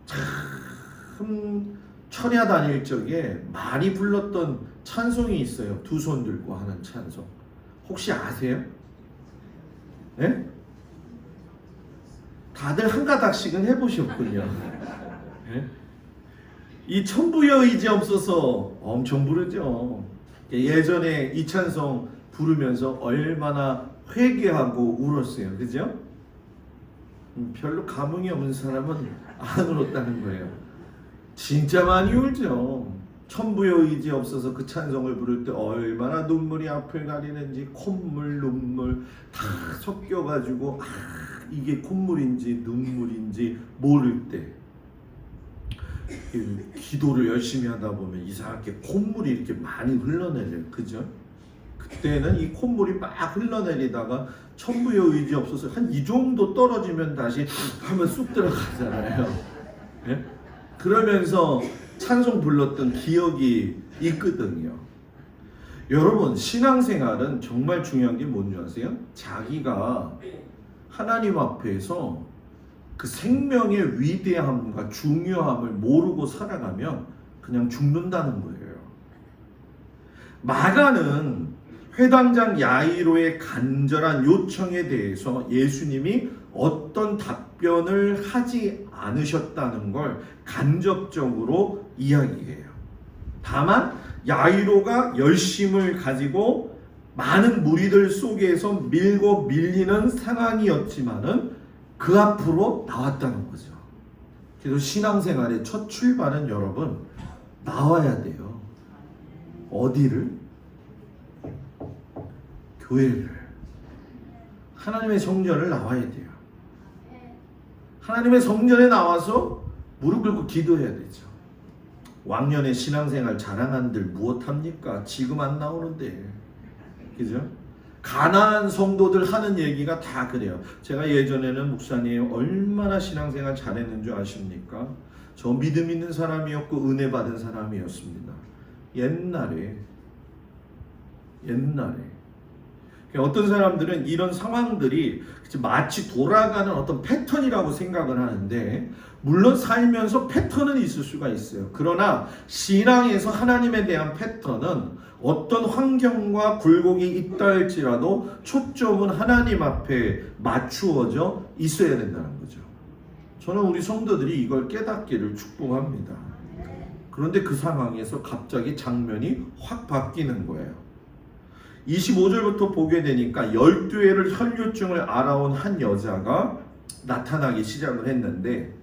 참 철야 다닐 적에 많이 불렀던 찬송이 있어요. 두 손 들고 하는 찬송. 혹시 아세요? 네? 다들 한 가닥씩은 해보셨군요. 네? 이 천부여 의지 없어서 엄청 부르죠. 예전에 이 찬송 부르면서 얼마나 회개하고 울었어요. 그죠? 별로 감흥이 없는 사람은 안 울었다는 거예요. 진짜 많이 울죠. 천부여 의지 없어서 그 찬송을 부를 때 얼마나 눈물이 앞을 가리는지 콧물 눈물 다 섞여가지고 이게 콧물인지 눈물인지 모를 때 기도를 열심히 하다 보면 이상하게 콧물이 이렇게 많이 흘러내려요. 그죠? 그때는 이 콧물이 막 흘러내리다가 천부여 의지 없어서 한 이 정도 떨어지면 다시 하면 쑥 들어가잖아요. 네? 그러면서 찬송 불렀던 기억이 있거든요. 여러분 신앙생활은 정말 중요한 게 뭔지 아세요? 자기가 하나님 앞에서 그 생명의 위대함과 중요함을 모르고 살아가면 그냥 죽는다는 거예요. 마가는 회당장 야이로의 간절한 요청에 대해서 예수님이 어떤 답변을 하지 않으셨다는 걸 간접적으로 이야기해요. 다만 야이로가 열심을 가지고 많은 무리들 속에서 밀고 밀리는 상황이었지만은 그 앞으로 나왔다는 거죠. 그래서 신앙생활의 첫 출발은 여러분 나와야 돼요. 어디를? 교회를. 하나님의 성전을 나와야 돼요. 하나님의 성전에 나와서 무릎 꿇고 기도해야 되죠. 왕년에 신앙생활 자랑한들 무엇합니까? 지금 안 나오는데. 그죠? 가난한 성도들 하는 얘기가 다 그래요. 제가 예전에는 목사님 얼마나 신앙생활 잘했는 줄 아십니까? 저 믿음 있는 사람이었고 은혜 받은 사람이었습니다. 옛날에 어떤 사람들은 이런 상황들이 마치 돌아가는 어떤 패턴이라고 생각을 하는데, 물론 살면서 패턴은 있을 수가 있어요. 그러나 신앙에서 하나님에 대한 패턴은 어떤 환경과 굴곡이 있다 할지라도 초점은 하나님 앞에 맞추어져 있어야 된다는 거죠. 저는 우리 성도들이 이걸 깨닫기를 축복합니다. 그런데 그 상황에서 갑자기 장면이 확 바뀌는 거예요. 25절부터 보게 되니까 12회를 혈류증을 알아온 한 여자가 나타나기 시작을 했는데,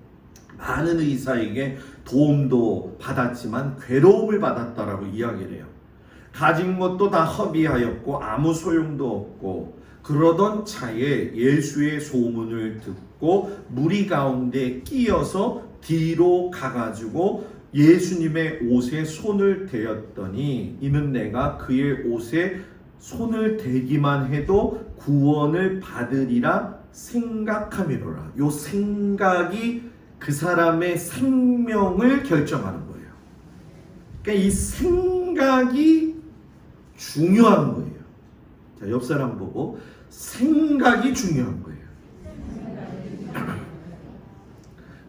많은 의사에게 도움도 받았지만 괴로움을 받았다라고 이야기를 해요. 가진 것도 다 허비하였고 아무 소용도 없고, 그러던 차에 예수의 소문을 듣고 무리 가운데 끼어서 뒤로 가가지고 예수님의 옷에 손을 대었더니, 이는 내가 그의 옷에 손을 대기만 해도 구원을 받으리라 생각함이로라. 요 생각이 그 사람의 생명을 결정하는 거예요. 그러니까 이 생각이 중요한 거예요. 자, 옆 사람 보고 생각이 중요한 거예요.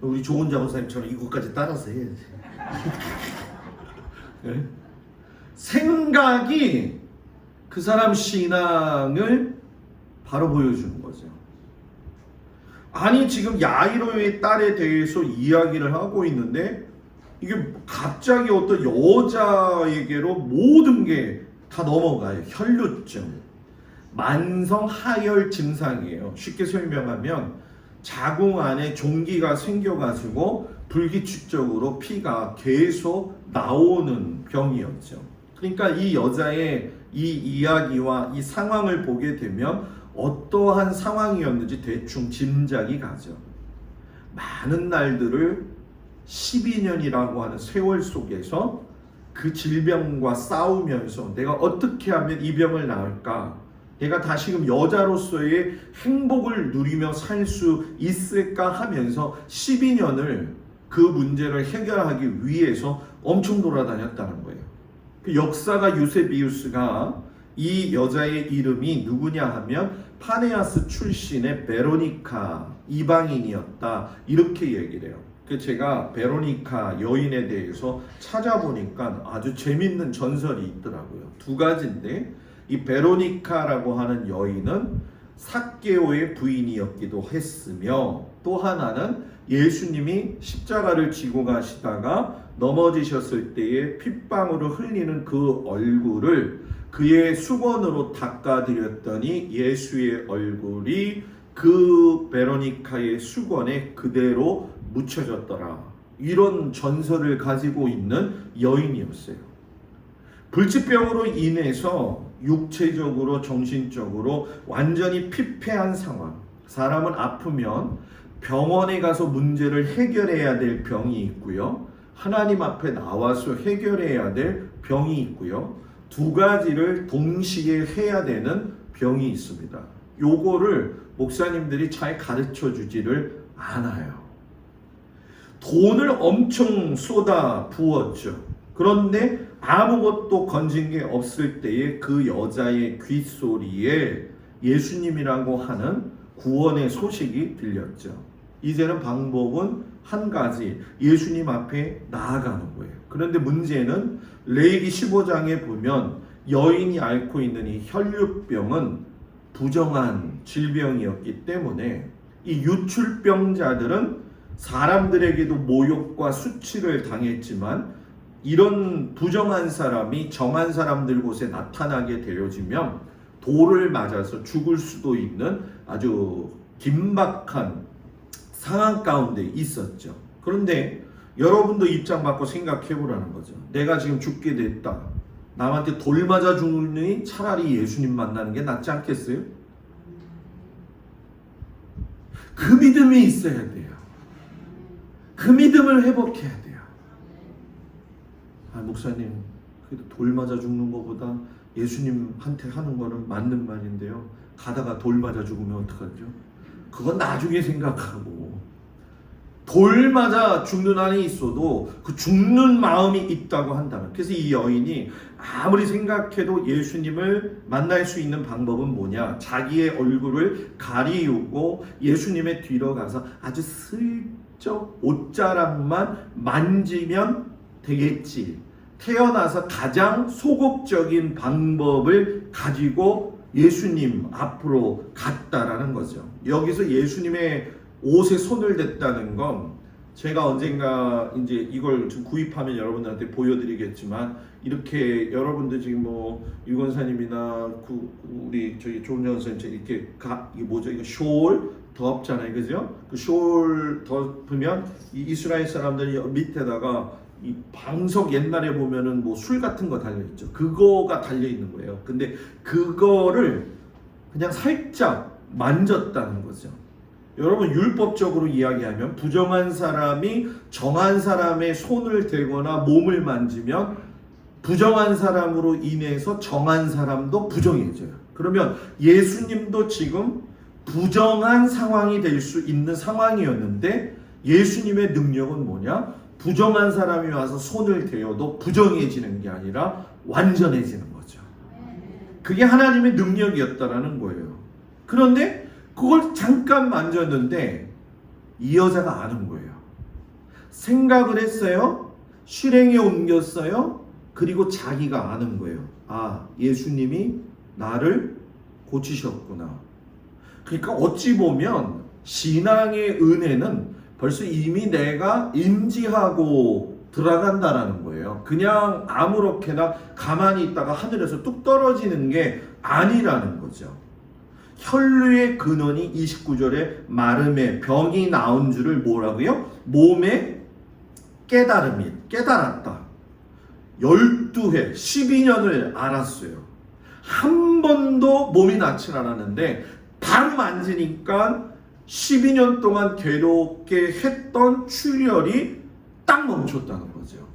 우리 조은자 목사님처럼 이것까지 따라서 해야지. 네? 생각이 그 사람 신앙을 바로 보여주는 거죠. 아니, 지금 야이로의 딸에 대해서 이야기를 하고 있는데 이게 갑자기 어떤 여자에게로 모든 게 다 넘어가요. 혈류증, 만성 하열 증상이에요. 쉽게 설명하면 자궁 안에 종기가 생겨가지고 불규칙적으로 피가 계속 나오는 병이었죠. 그러니까 이 여자의 이 이야기와 이 상황을 보게 되면 어떠한 상황이었는지 대충 짐작이 가죠. 많은 날들을 12년이라고 하는 세월 속에서 그 질병과 싸우면서 내가 어떻게 하면 이 병을 나을까? 내가 다시금 여자로서의 행복을 누리며 살 수 있을까 하면서 12년을 그 문제를 해결하기 위해서 엄청 돌아다녔다는 거예요. 그 역사가 유세비우스가 이 여자의 이름이 누구냐 하면 파네아스 출신의 베로니카 이방인이었다, 이렇게 얘기를 해요. 제가 베로니카 여인에 대해서 찾아보니까 아주 재밌는 전설이 있더라고요. 두 가지인데, 이 베로니카라고 하는 여인은 삭개오의 부인이었기도 했으며, 또 하나는 예수님이 십자가를 지고 가시다가 넘어지셨을 때에 핏방울을 흘리는 그 얼굴을 그의 수건으로 닦아드렸더니 예수의 얼굴이 그 베로니카의 수건에 그대로 묻혀졌더라. 이런 전설을 가지고 있는 여인이었어요. 불치병으로 인해서 육체적으로 정신적으로 완전히 피폐한 상황. 사람은 아프면 병원에 가서 문제를 해결해야 될 병이 있고요, 하나님 앞에 나와서 해결해야 될 병이 있고요, 두 가지를 동시에 해야 되는 병이 있습니다. 요거를 목사님들이 잘 가르쳐 주지를 않아요. 돈을 엄청 쏟아 부었죠. 그런데 아무것도 건진 게 없을 때에 그 여자의 귓소리에 예수님이라고 하는 구원의 소식이 들렸죠. 이제는 방법은 한 가지, 예수님 앞에 나아가는 거예요. 그런데 문제는 레위기 15장에 보면 여인이 앓고 있는 이 혈류병은 부정한 질병이었기 때문에 이 유출병자들은 사람들에게도 모욕과 수치를 당했지만 이런 부정한 사람이 정한 사람들 곳에 나타나게 되어지면 돌을 맞아서 죽을 수도 있는 아주 긴박한 상황 가운데 있었죠. 그런데 여러분도 입장 바꿔 생각해 보라는 거죠. 내가 지금 죽게 됐다. 남한테 돌 맞아 죽으니 차라리 예수님 만나는 게 낫지 않겠어요? 그 믿음이 있어야 돼요. 그 믿음을 회복해야 돼요. 아, 목사님, 그래도 돌 맞아 죽는 것보다 예수님한테 하는 거는 맞는 말인데요. 가다가 돌 맞아 죽으면 어떡하죠? 그건 나중에 생각하고, 돌 맞아 죽는 안에 있어도 그 죽는 마음이 있다고 한다면, 그래서 이 여인이 아무리 생각해도 예수님을 만날 수 있는 방법은 뭐냐? 자기의 얼굴을 가리우고 예수님의 뒤로 가서 아주 슬쩍 옷자락만 만지면 되겠지. 태어나서 가장 소극적인 방법을 가지고 예수님 앞으로 갔다라는 거죠. 여기서 예수님의 옷에 손을 댔다는 건 제가 언젠가 이제 이걸 좀 구입하면 여러분들한테 보여드리겠지만, 이렇게 여러분들 지금 뭐 유건사님이나 우리 저기 조은정 선생님 이렇게 이게 뭐죠? 이거 숄 덮잖아요, 그죠? 그 숄 덮으면 이 이스라엘 사람들이 밑에다가 이 방석 옛날에 보면은 뭐 술 같은 거 달려 있죠. 그거가 달려 있는 거예요. 근데 그거를 그냥 살짝 만졌다는 거죠. 여러분, 율법적으로 이야기하면 부정한 사람이 정한 사람의 손을 대거나 몸을 만지면 부정한 사람으로 인해서 정한 사람도 부정해져요. 그러면 예수님도 지금 부정한 상황이 될 수 있는 상황이었는데, 예수님의 능력은 뭐냐? 부정한 사람이 와서 손을 대어도 부정해지는 게 아니라 완전해지는 거죠. 그게 하나님의 능력이었다라는 거예요. 그런데 그걸 잠깐 만졌는데 이 여자가 아는 거예요. 생각을 했어요. 실행에 옮겼어요. 그리고 자기가 아는 거예요. 아, 예수님이 나를 고치셨구나. 그러니까 어찌 보면 신앙의 은혜는 벌써 이미 내가 인지하고 들어간다라는 거예요. 그냥 아무렇게나 가만히 있다가 하늘에서 뚝 떨어지는 게 아니라는 거죠. 혈류의 근원이 29절에 마름에 병이 나온 줄을 뭐라고요? 몸에 깨달았다. 12회, 12년을 알았어요. 한 번도 몸이 낫지 않았는데 바로 만지니까 12년 동안 괴롭게 했던 출혈이 딱 멈췄다는 거죠.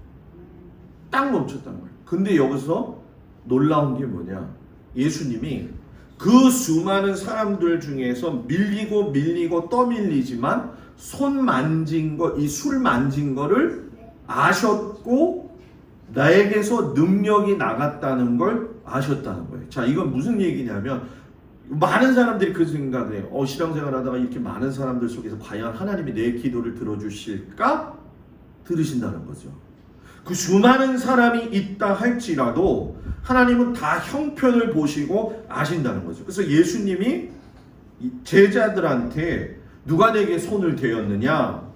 딱 멈췄다는 거예요. 근데 여기서 놀라운 게 뭐냐? 예수님이 그 수많은 사람들 중에서 밀리고 떠밀리지만 손 만진 거, 이 술 만진 거를 아셨고 나에게서 능력이 나갔다는 걸 아셨다는 거예요. 자, 이건 무슨 얘기냐면, 많은 사람들이 그 생각을 해요. 신앙생활 하다가 이렇게 많은 사람들 속에서 과연 하나님이 내 기도를 들어주실까? 들으신다는 거죠. 그 수많은 사람이 있다 할지라도 하나님은 다 형편을 보시고 아신다는 거죠. 그래서 예수님이 제자들한테 누가 내게 손을 대었느냐?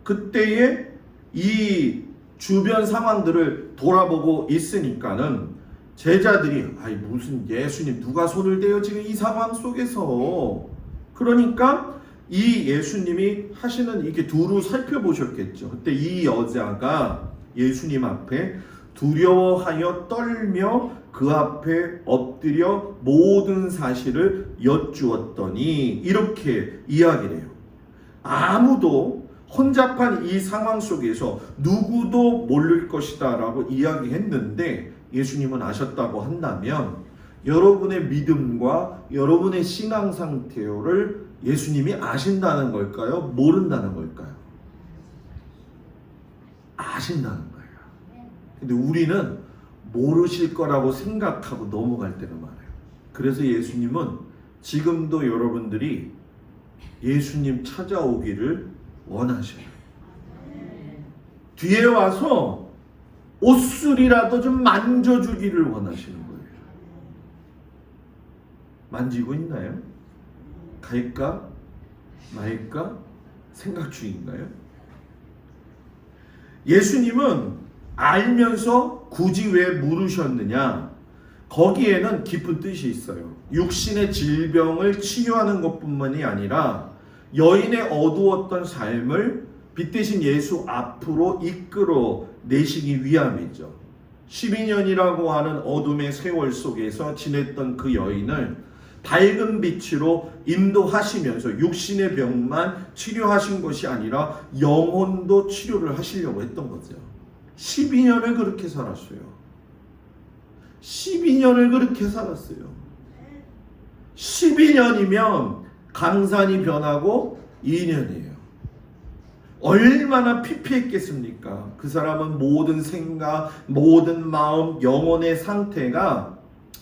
그때에 이 주변 상황들을 돌아보고 있으니까는 제자들이 무슨 예수님 누가 손을 대요 지금 이 상황 속에서. 그러니까 이 예수님이 하시는 이렇게 두루 살펴보셨겠죠. 그때 이 여자가 예수님 앞에 두려워하여 떨며 그 앞에 엎드려 모든 사실을 여쭈었더니 이렇게 이야기를 해요. 아무도 혼잡한 이 상황 속에서 누구도 모를 것이다 라고 이야기했는데, 예수님은 아셨다고 한다면 여러분의 믿음과 여러분의 신앙 상태를 예수님이 아신다는 걸까요? 모른다는 걸까요? 아신다는 거예요. 근데 우리는 모르실 거라고 생각하고 넘어갈 때가 많아요. 그래서 예수님은 지금도 여러분들이 예수님 찾아오기를 원하셔요. 뒤에 와서 옷술이라도 좀 만져주기를 원하시는 거예요. 만지고 있나요? 갈까 말까 생각 중인가요? 예수님은 알면서 굳이 왜 물으셨느냐? 거기에는 깊은 뜻이 있어요. 육신의 질병을 치유하는 것뿐만이 아니라 여인의 어두웠던 삶을 빛 대신 예수 앞으로 이끌어 내시기 위함이죠. 12년이라고 하는 어둠의 세월 속에서 지냈던 그 여인을 밝은 빛으로 인도하시면서 육신의 병만 치료하신 것이 아니라 영혼도 치료를 하시려고 했던 거죠. 12년을 그렇게 살았어요. 12년을 그렇게 살았어요. 12년이면 강산이 변하고 2년이에요. 얼마나 피폐했겠습니까? 그 사람은 모든 생각, 모든 마음, 영혼의 상태가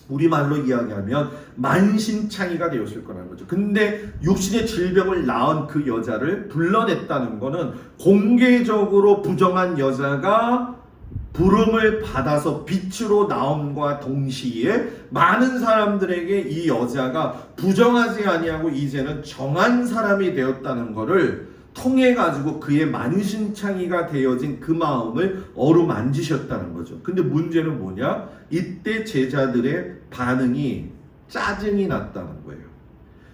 우리말로 이야기하면 만신창이가 되었을 거라는 거죠. 근데 육신의 질병을 낳은 그 여자를 불러냈다는 것은 공개적으로 부정한 여자가 부름을 받아서 빛으로 나옴과 동시에 많은 사람들에게 이 여자가 부정하지 아니하고 이제는 정한 사람이 되었다는 것을 통해 가지고 그의 만신창이가 되어진 그 마음을 어루만지셨다는 거죠. 근데 문제는 뭐냐? 이때 제자들의 반응이 짜증이 났다는 거예요.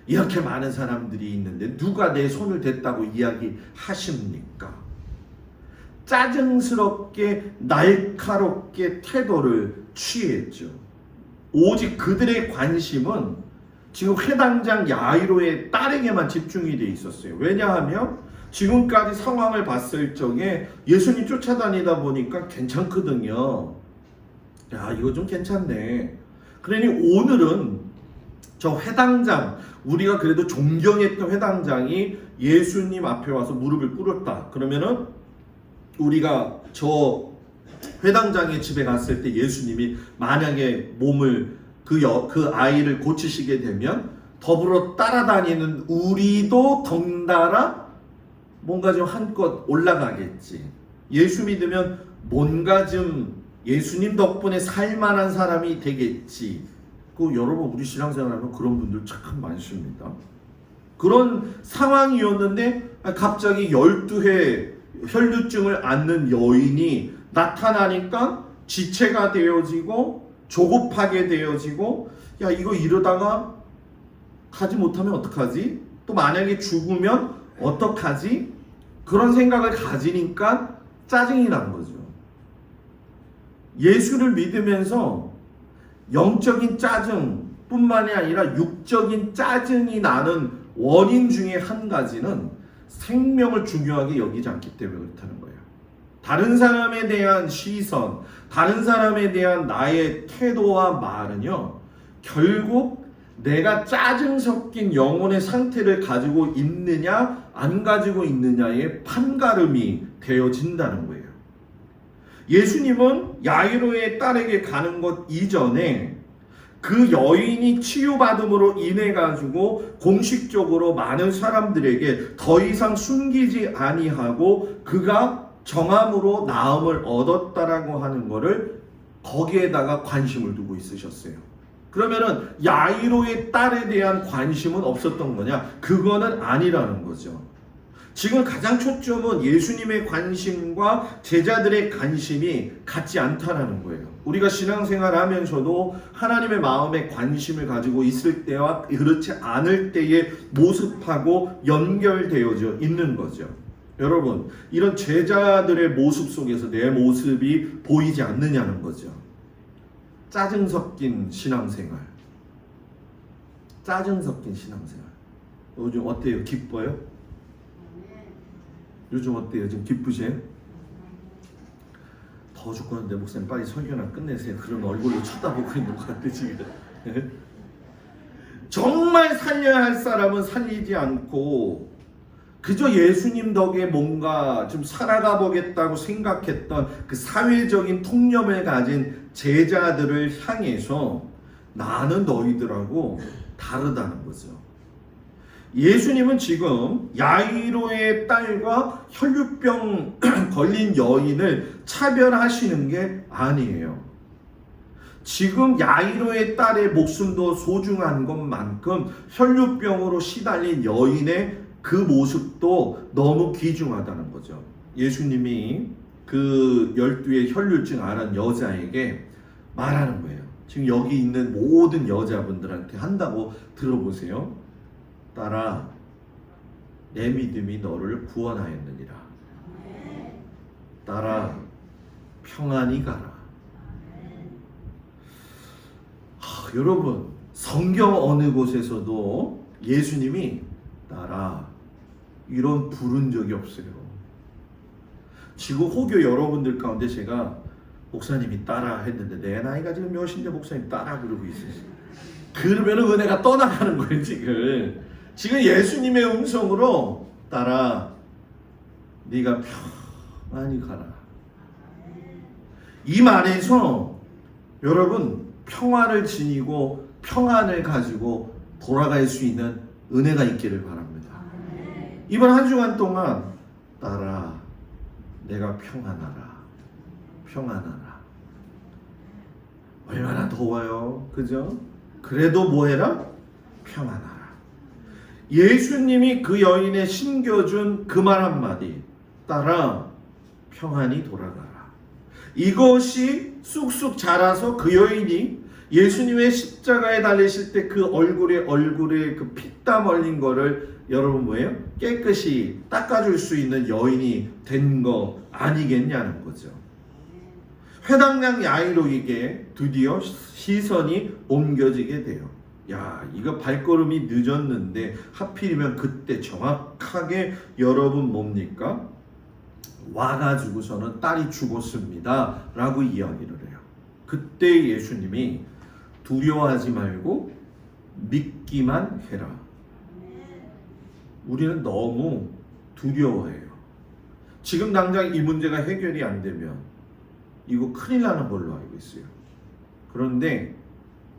이렇게 많은 사람들이 있는데 누가 내 손을 댔다고 이야기하십니까? 짜증스럽게 날카롭게 태도를 취했죠. 오직 그들의 관심은 지금 회당장 야이로의 딸에게만 집중이 돼 있었어요. 왜냐하면 지금까지 상황을 봤을 적에 예수님 쫓아다니다 보니까 괜찮거든요. 야, 이거 좀 괜찮네. 그러니 오늘은 저 회당장, 우리가 그래도 존경했던 회당장이 예수님 앞에 와서 무릎을 꿇었다. 그러면은 우리가 저 회당장의 집에 갔을 때 예수님이 만약에 몸을 그 아이를 고치시게 되면 더불어 따라다니는 우리도 덩달아 뭔가 좀 한껏 올라가겠지. 예수 믿으면 뭔가 좀 예수님 덕분에 살만한 사람이 되겠지. 그 여러분 우리 신앙생활하면 그런 분들 참 많습니다. 그런 상황이었는데 갑자기 12회 혈류증을 앓는 여인이 나타나니까 지체가 되어지고 조급하게 되어지고, 야 이거 이러다가 가지 못하면 어떡하지? 또 만약에 죽으면 어떡하지? 그런 생각을 가지니까 짜증이 난 거죠. 예수를 믿으면서 영적인 짜증 뿐만이 아니라 육적인 짜증이 나는 원인 중에 한 가지는 생명을 중요하게 여기지 않기 때문에 그렇다는 거예요. 다른 사람에 대한 시선, 다른 사람에 대한 나의 태도와 말은요, 결국 내가 짜증 섞인 영혼의 상태를 가지고 있느냐 안 가지고 있느냐의 판가름이 되어진다는 거예요. 예수님은 야이로의 딸에게 가는 것 이전에 그 여인이 치유받음으로 인해 가지고 공식적으로 많은 사람들에게 더 이상 숨기지 아니하고 그가 정함으로 나음을 얻었다라고 하는 것을 거기에다가 관심을 두고 있으셨어요. 그러면은 야이로의 딸에 대한 관심은 없었던 거냐? 그거는 아니라는 거죠. 지금 가장 초점은 예수님의 관심과 제자들의 관심이 같지 않다라는 거예요. 우리가 신앙생활 하면서도 하나님의 마음에 관심을 가지고 있을 때와 그렇지 않을 때의 모습하고 연결되어져 있는 거죠. 여러분, 이런 제자들의 모습 속에서 내 모습이 보이지 않느냐는 거죠. 짜증 섞인 신앙생활. 짜증 섞인 신앙생활. 요즘 어때요? 기뻐요? 요즘 어때요? 지금 기쁘세요? 더 죽겠는데 목사님 빨리 설교나 끝내세요. 그런 얼굴로 쳐다보고 있는 것 같아 지금. 정말 살려야 할 사람은 살리지 않고 그저 예수님 덕에 뭔가 좀 살아가 보겠다고 생각했던 그 사회적인 통념을 가진 제자들을 향해서 나는 너희들하고 다르다는 거죠. 예수님은 지금 야이로의 딸과 혈류병 걸린 여인을 차별하시는 게 아니에요. 지금 야이로의 딸의 목숨도 소중한 것만큼 혈류병으로 시달린 여인의 그 모습도 너무 귀중하다는 거죠. 예수님이 그 12의 혈류증 앓은 여자에게 말하는 거예요. 지금 여기 있는 모든 여자분들한테 한다고 들어보세요. 딸아, 내 믿음이 너를 구원하였느니라. 딸아, 평안히 가라. 여러분, 성경 어느 곳에서도 예수님이 딸아 이런 부른 적이 없어요. 지금 호교 여러분들 가운데 제가 목사님이 따라 했는데 내 나이가 지금 몇인데 목사님 따라 그러고 있어요. 그러면 은혜가 떠나가는 거예요. 지금 예수님의 음성으로 따라 네가 평안히 가라. 이 말에서 여러분 평화를 지니고 평안을 가지고 돌아갈 수 있는 은혜가 있기를 바랍니다. 이번 한 주간 동안 따라 내가 평안하라. 평안하라. 얼마나 더워요. 그죠? 그래도 뭐해라? 평안하라. 예수님이 그 여인의 심겨준 그 말 한마디 따라 평안히 돌아가라. 이것이 쑥쑥 자라서 그 여인이 예수님의 십자가에 달리실 때 그 얼굴에 그 피땀 흘린 거를 여러분 뭐예요? 깨끗이 닦아줄 수 있는 여인이 된 거 아니겠냐는 거죠. 회당장 야이로에게 드디어 시선이 옮겨지게 돼요. 야, 이거 발걸음이 늦었는데 하필이면 그때 정확하게 여러분 뭡니까? 와가지고서는 딸이 죽었습니다 라고 이야기를 해요. 그때 예수님이 두려워하지 말고 믿기만 해라. 우리는 너무 두려워해요. 지금 당장 이 문제가 해결이 안 되면 이거 큰일 나는 걸로 알고 있어요. 그런데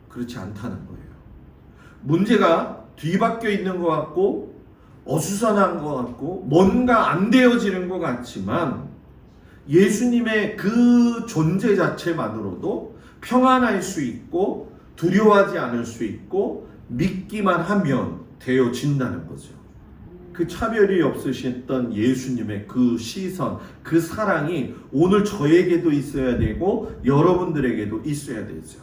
그렇지 않다는 거예요. 문제가 뒤바뀌어 있는 것 같고 어수선한 것 같고 뭔가 안 되어지는 것 같지만 예수님의 그 존재 자체만으로도 평안할 수 있고 두려워하지 않을 수 있고 믿기만 하면 되어진다는 거죠. 그 차별이 없으셨던 예수님의 그 시선, 그 사랑이 오늘 저에게도 있어야 되고 여러분들에게도 있어야 되죠.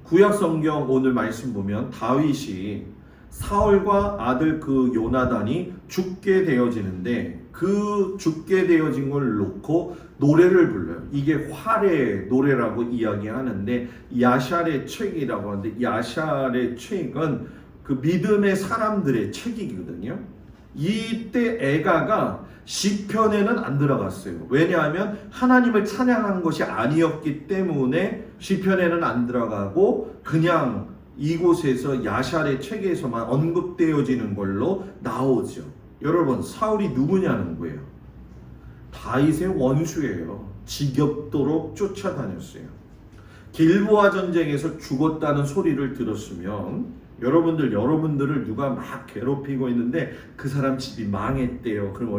구약 성경 오늘 말씀 보면 다윗이 사울과 아들 그 요나단이 죽게 되어지는데 그 죽게 되어진 걸 놓고 노래를 불러요. 이게 활의 노래라고 이야기하는데 야샬의 책이라고 하는데 야샬의 책은 그 믿음의 사람들의 책이거든요. 이때 애가가 시편에는 안 들어갔어요. 왜냐하면 하나님을 찬양한 것이 아니었기 때문에 시편에는 안 들어가고 그냥 이곳에서 야샬의 책에서만 언급되어지는 걸로 나오죠. 여러분, 사울이 누구냐는 거예요. 다윗의 원수예요. 지겹도록 쫓아다녔어요. 길보아 전쟁에서 죽었다는 소리를 들었으면 여러분들을 누가 막 괴롭히고 있는데 그 사람 집이 망했대요. 그럼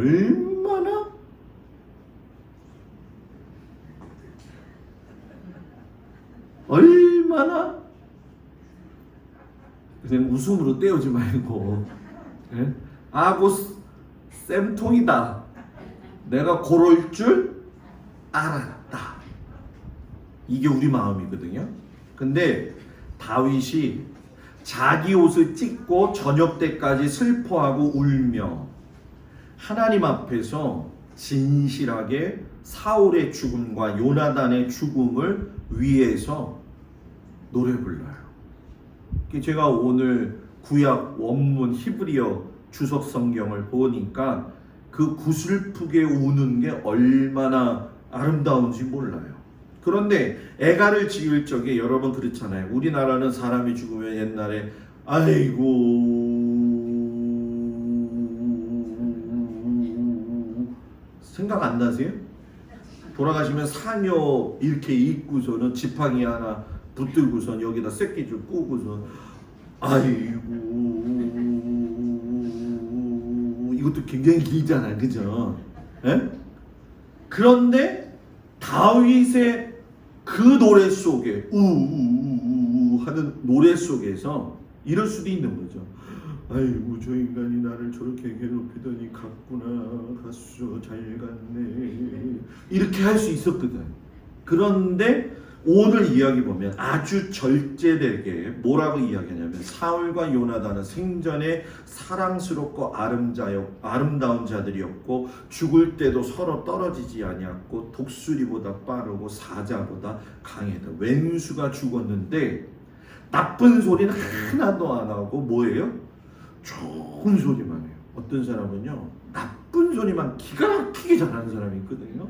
얼마나 그냥 웃음으로 떼우지 말고 아고 쌤통이다. 내가 고럴 줄 알았다. 이게 우리 마음이거든요. 근데 다윗이 자기 옷을 찢고 저녁 때까지 슬퍼하고 울며 하나님 앞에서 진실하게 사울의 죽음과 요나단의 죽음을 위해서 노래 불러요. 제가 오늘 구약 원문 히브리어 주석 성경을 보니까 그 구슬프게 우는 게 얼마나 아름다운지 몰라요. 그런데 애가를 지을 적에 여러분 그렇잖아요. 우리나라는 사람이 죽으면 옛날에 아이고 생각 안 나세요? 돌아가시면 상여 이렇게 입고서는 지팡이 하나 붙들고선 여기다 새끼줄 꾸고선 아이고 이것도 굉장히 길잖아요, 그죠? 예? 그런데 다윗의 그 노래 속에 우우우우 하는 노래 속에서 이럴 수도 있는 거죠. 아이고 저 인간이 나를 저렇게 괴롭히더니 갔구나, 갔어, 잘 갔네, 이렇게 할 수 있었거든. 그런데 오늘 이야기 보면 아주 절제되게 뭐라고 이야기하냐면 사울과 요나단은 생전에 사랑스럽고 아름다운 자들이었고 죽을 때도 서로 떨어지지 아니었고 독수리보다 빠르고 사자보다 강했다. 왼수가 죽었는데 나쁜 소리는 하나도 안 하고 뭐예요? 좋은 소리만 해요. 어떤 사람은요 나쁜 소리만 기가 막히게 잘하는 사람이 있거든요.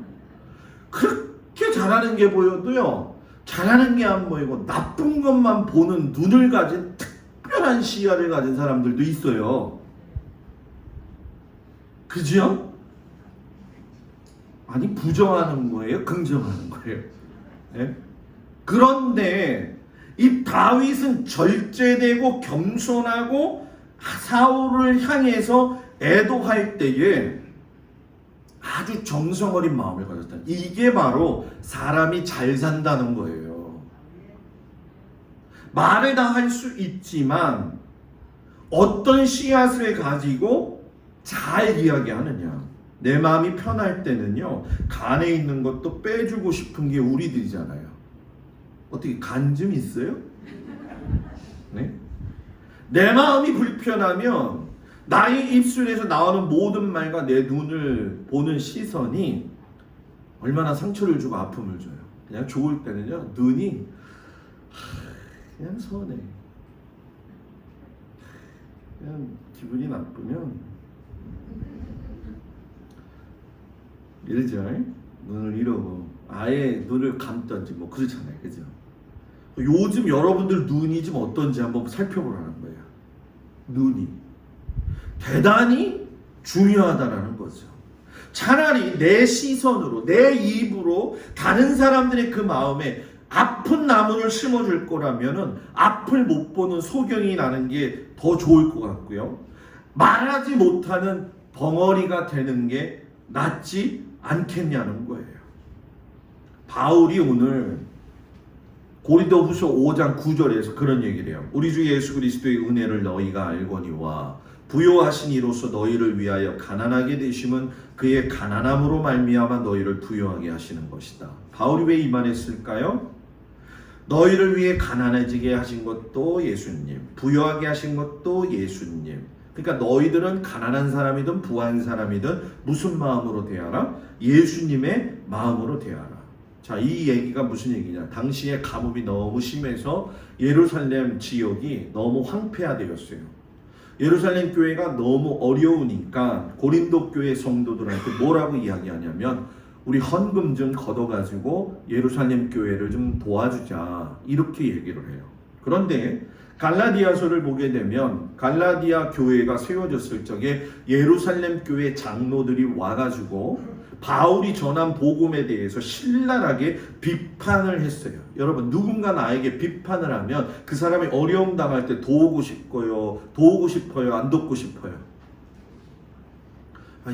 그렇게 잘하는 게 보여도요 잘하는 게 안 보이고 나쁜 것만 보는 눈을 가진 특별한 시야를 가진 사람들도 있어요. 그죠? 아니 부정하는 거예요? 긍정하는 거예요? 네? 그런데 이 다윗은 절제되고 겸손하고 사울을 향해서 애도할 때에 아주 정성 어린 마음을 가졌다. 이게 바로 사람이 잘 산다는 거예요. 말을 다 할 수 있지만 어떤 씨앗을 가지고 잘 이야기하느냐. 내 마음이 편할 때는요 간에 있는 것도 빼주고 싶은 게 우리들이잖아요. 어떻게 간 좀 있어요? 네? 내 마음이 불편하면 나의 입술에서 나오는 모든 말과 내 눈을 보는 시선이 얼마나 상처를 주고 아픔을 줘요. 그냥 좋을 때는요 눈이 그냥 서운해. 그냥 기분이 나쁘면 일절 눈을 이러고 아예 눈을 감던지 뭐 그렇잖아요, 그죠? 요즘 여러분들 눈이 좀 어떤지 한번 살펴보라는 거예요. 눈이 대단히 중요하다라는 거죠. 차라리 내 시선으로 내 입으로 다른 사람들의 그 마음에 아픈 나무를 심어줄 거라면은 앞을 못 보는 소경이 나는 게 더 좋을 것 같고요. 말하지 못하는 벙어리가 되는 게 낫지 않겠냐는 거예요. 바울이 오늘 고린도후서 5장 9절에서 그런 얘기를 해요. 우리 주 예수 그리스도의 은혜를 너희가 알거니와 부요하신 이로써 너희를 위하여 가난하게 되심은 그의 가난함으로 말미암아 너희를 부요하게 하시는 것이다. 바울이 왜 이 말을 했을까요? 너희를 위해 가난해지게 하신 것도 예수님, 부요하게 하신 것도 예수님. 그러니까 너희들은 가난한 사람이든 부한 사람이든 무슨 마음으로 대하라? 예수님의 마음으로 대하라. 자, 이 얘기가 무슨 얘기냐? 당시에 가뭄이 너무 심해서 예루살렘 지역이 너무 황폐화되었어요. 예루살렘 교회가 너무 어려우니까 고린도 교회 성도들한테 뭐라고 이야기하냐면 우리 헌금 좀 걷어가지고 예루살렘 교회를 좀 도와주자, 이렇게 얘기를 해요. 그런데 갈라디아서를 보게 되면 갈라디아 교회가 세워졌을 적에 예루살렘 교회 장로들이 와가지고 바울이 전한 복음에 대해서 신랄하게 비판을 했어요. 여러분, 누군가 나에게 비판을 하면 그 사람이 어려움 당할 때 도우고 싶어요, 안 돕고 싶어요?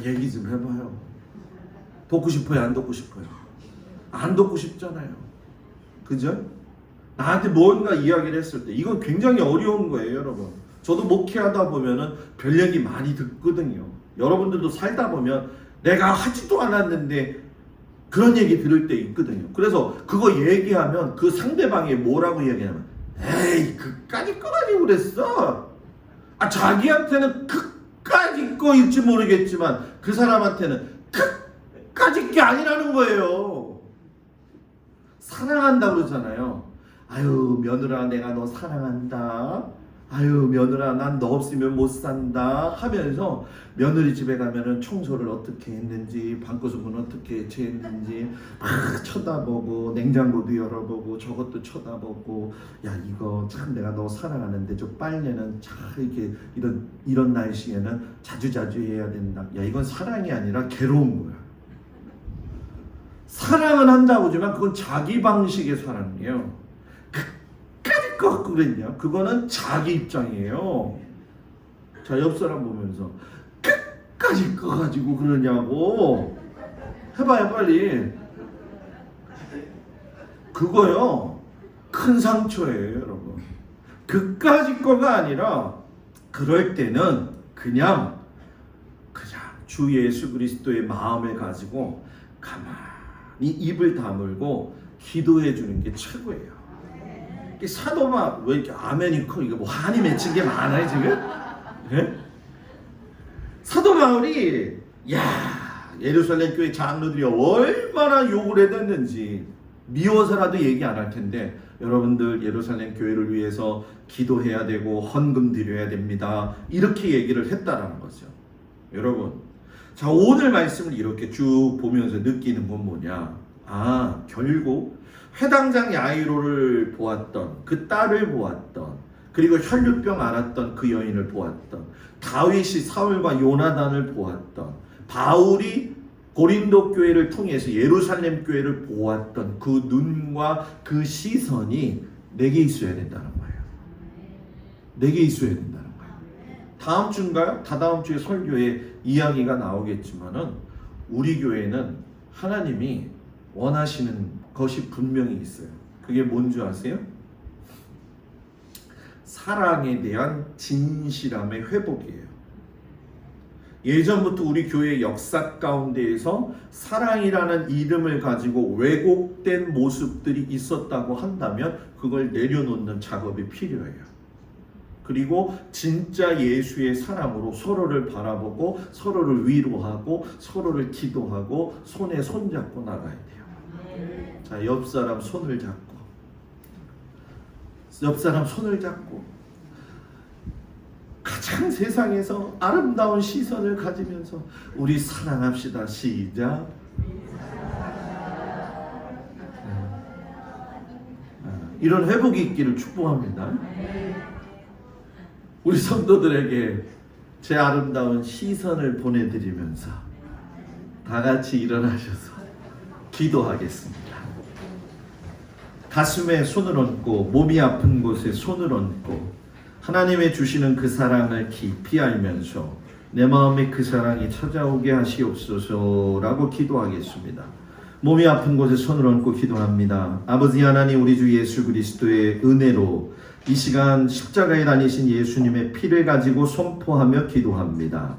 얘기 좀 해봐요. 돕고 싶어요, 안 돕고 싶어요? 안 돕고 싶잖아요. 그죠? 나한테 뭔가 이야기를 했을 때 이건 굉장히 어려운 거예요, 여러분. 저도 목회하다 보면은 별 얘기 많이 듣거든요. 여러분들도 살다 보면 내가 하지도 않았는데 그런 얘기 들을 때 있거든요. 그래서 그거 얘기하면 그 상대방이 뭐라고 얘기하냐면 에이 그까짓 거 가지고 그랬어. 자기한테는 그까짓 거일지 모르겠지만 그 사람한테는 그까짓 게 아니라는 거예요. 사랑한다 그러잖아요. 아유 며느라 내가 너 사랑한다. 아유 며느라 난 너 없으면 못 산다 하면서 며느리 집에 가면은 청소를 어떻게 했는지 방구석은 어떻게 해체했는지 막 쳐다보고 냉장고도 열어보고 저것도 쳐다보고 야 이거 참 내가 너 사랑하는데 저 빨래는 참 이렇게 이런 날씨에는 자주자주 해야 된다. 야 이건 사랑이 아니라 괴로운 거야. 사랑은 한다고 하지만 그건 자기 방식의 사랑이에요. 그까짓 거 갖고 그랬냐? 그거는 자기 입장이에요. 자, 옆 사람 보면서 그까짓 거 가지고 그러냐고. 해봐요 빨리. 그거요 큰 상처예요 여러분. 그까짓 거가 아니라 그럴 때는 그냥 주 예수 그리스도의 마음을 가지고 가만히 입을 다물고 기도해 주는 게 최고예요. 사도마 왜 이렇게 아멘이 커? 이거 뭐 한이 맺힌 게 많아요 지금? 네? 사도 바울이 예루살렘 교회 장로들이 얼마나 욕을 해댔는지 미워서라도 얘기 안 할 텐데, 여러분들 예루살렘 교회를 위해서 기도해야 되고 헌금 드려야 됩니다 이렇게 얘기를 했다라는 거죠. 여러분, 자 오늘 말씀을 이렇게 쭉 보면서 느끼는 건 뭐냐? 결국 회당장 야이로를 보았던 그 딸을 보았던, 그리고 혈류병 앓았던 그 여인을 보았던, 다윗이 사울과 요나단을 보았던, 바울이 고린도 교회를 통해서 예루살렘 교회를 보았던 그 눈과 그 시선이 내게 있어야 된다는 거예요. 내게 있어야 된다는 거예요. 다음 주인가요? 다다음 주에 설교에 이야기가 나오겠지만은 우리 교회는 하나님이 원하시는 것이 분명히 있어요. 그게 뭔지 아세요? 사랑에 대한 진실함의 회복이에요. 예전부터 우리 교회 역사 가운데에서 사랑이라는 이름을 가지고 왜곡된 모습들이 있었다고 한다면 그걸 내려놓는 작업이 필요해요. 그리고 진짜 예수의 사랑으로 서로를 바라보고 서로를 위로하고 서로를 기도하고 손에 손잡고 나가야 돼요. 자, 옆 사람 손을 잡고 가장 세상에서 아름다운 시선을 가지면서 우리 사랑합시다. 시작. 이런 회복이 있기를 축복합니다. 우리 성도들에게 제 아름다운 시선을 보내드리면서 다 같이 일어나셔서 기도하겠습니다. 가슴에 손을 얹고 몸이 아픈 곳에 손을 얹고 하나님의 주시는 그 사랑을 깊이 알면서 내 마음에 그 사랑이 찾아오게 하시옵소서라고 기도하겠습니다. 몸이 아픈 곳에 손을 얹고 기도합니다. 아버지 하나님, 우리 주 예수 그리스도의 은혜로 이 시간 십자가에 다니신 예수님의 피를 가지고 선포하며 기도합니다.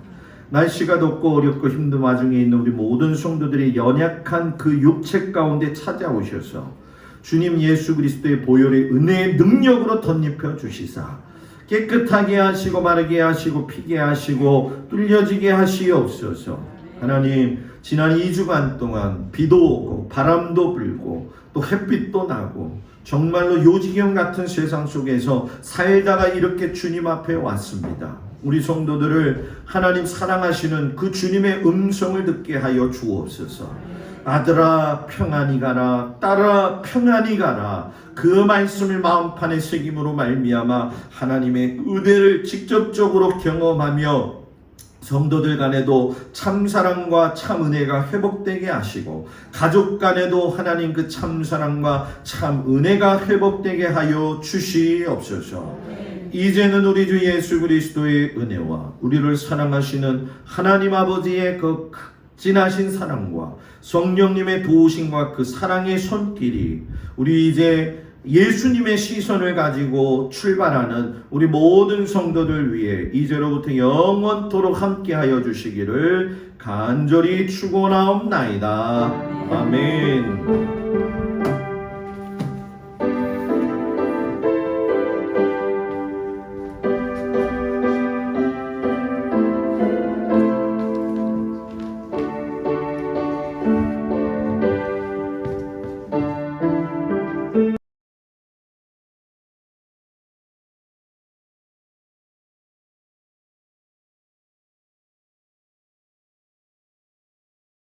날씨가 덥고 어렵고 힘든 와중에 있는 우리 모든 성도들이 연약한 그 육체 가운데 찾아오셔서 주님 예수 그리스도의 보혈의 은혜의 능력으로 덧입혀 주시사 깨끗하게 하시고 마르게 하시고 피게 하시고 뚫려지게 하시옵소서. 하나님, 지난 2주간 동안 비도 오고 바람도 불고 또 햇빛도 나고 정말로 요지경 같은 세상 속에서 살다가 이렇게 주님 앞에 왔습니다. 우리 성도들을 하나님 사랑하시는 그 주님의 음성을 듣게 하여 주옵소서. 아들아 평안히 가라, 딸아 평안히 가라, 그 말씀을 마음판에 새김으로 말미암아 하나님의 은혜를 직접적으로 경험하며 성도들 간에도 참사랑과 참은혜가 회복되게 하시고 가족 간에도 하나님 그 참사랑과 참은혜가 회복되게 하여 주시옵소서. 이제는 우리 주 예수 그리스도의 은혜와 우리를 사랑하시는 하나님 아버지의 그 진하신 사랑과 성령님의 도우심과 그 사랑의 손길이 우리 이제 예수님의 시선을 가지고 출발하는 우리 모든 성도들 위해 이제로부터 영원토록 함께하여 주시기를 간절히 축원하옵나이다. 아멘.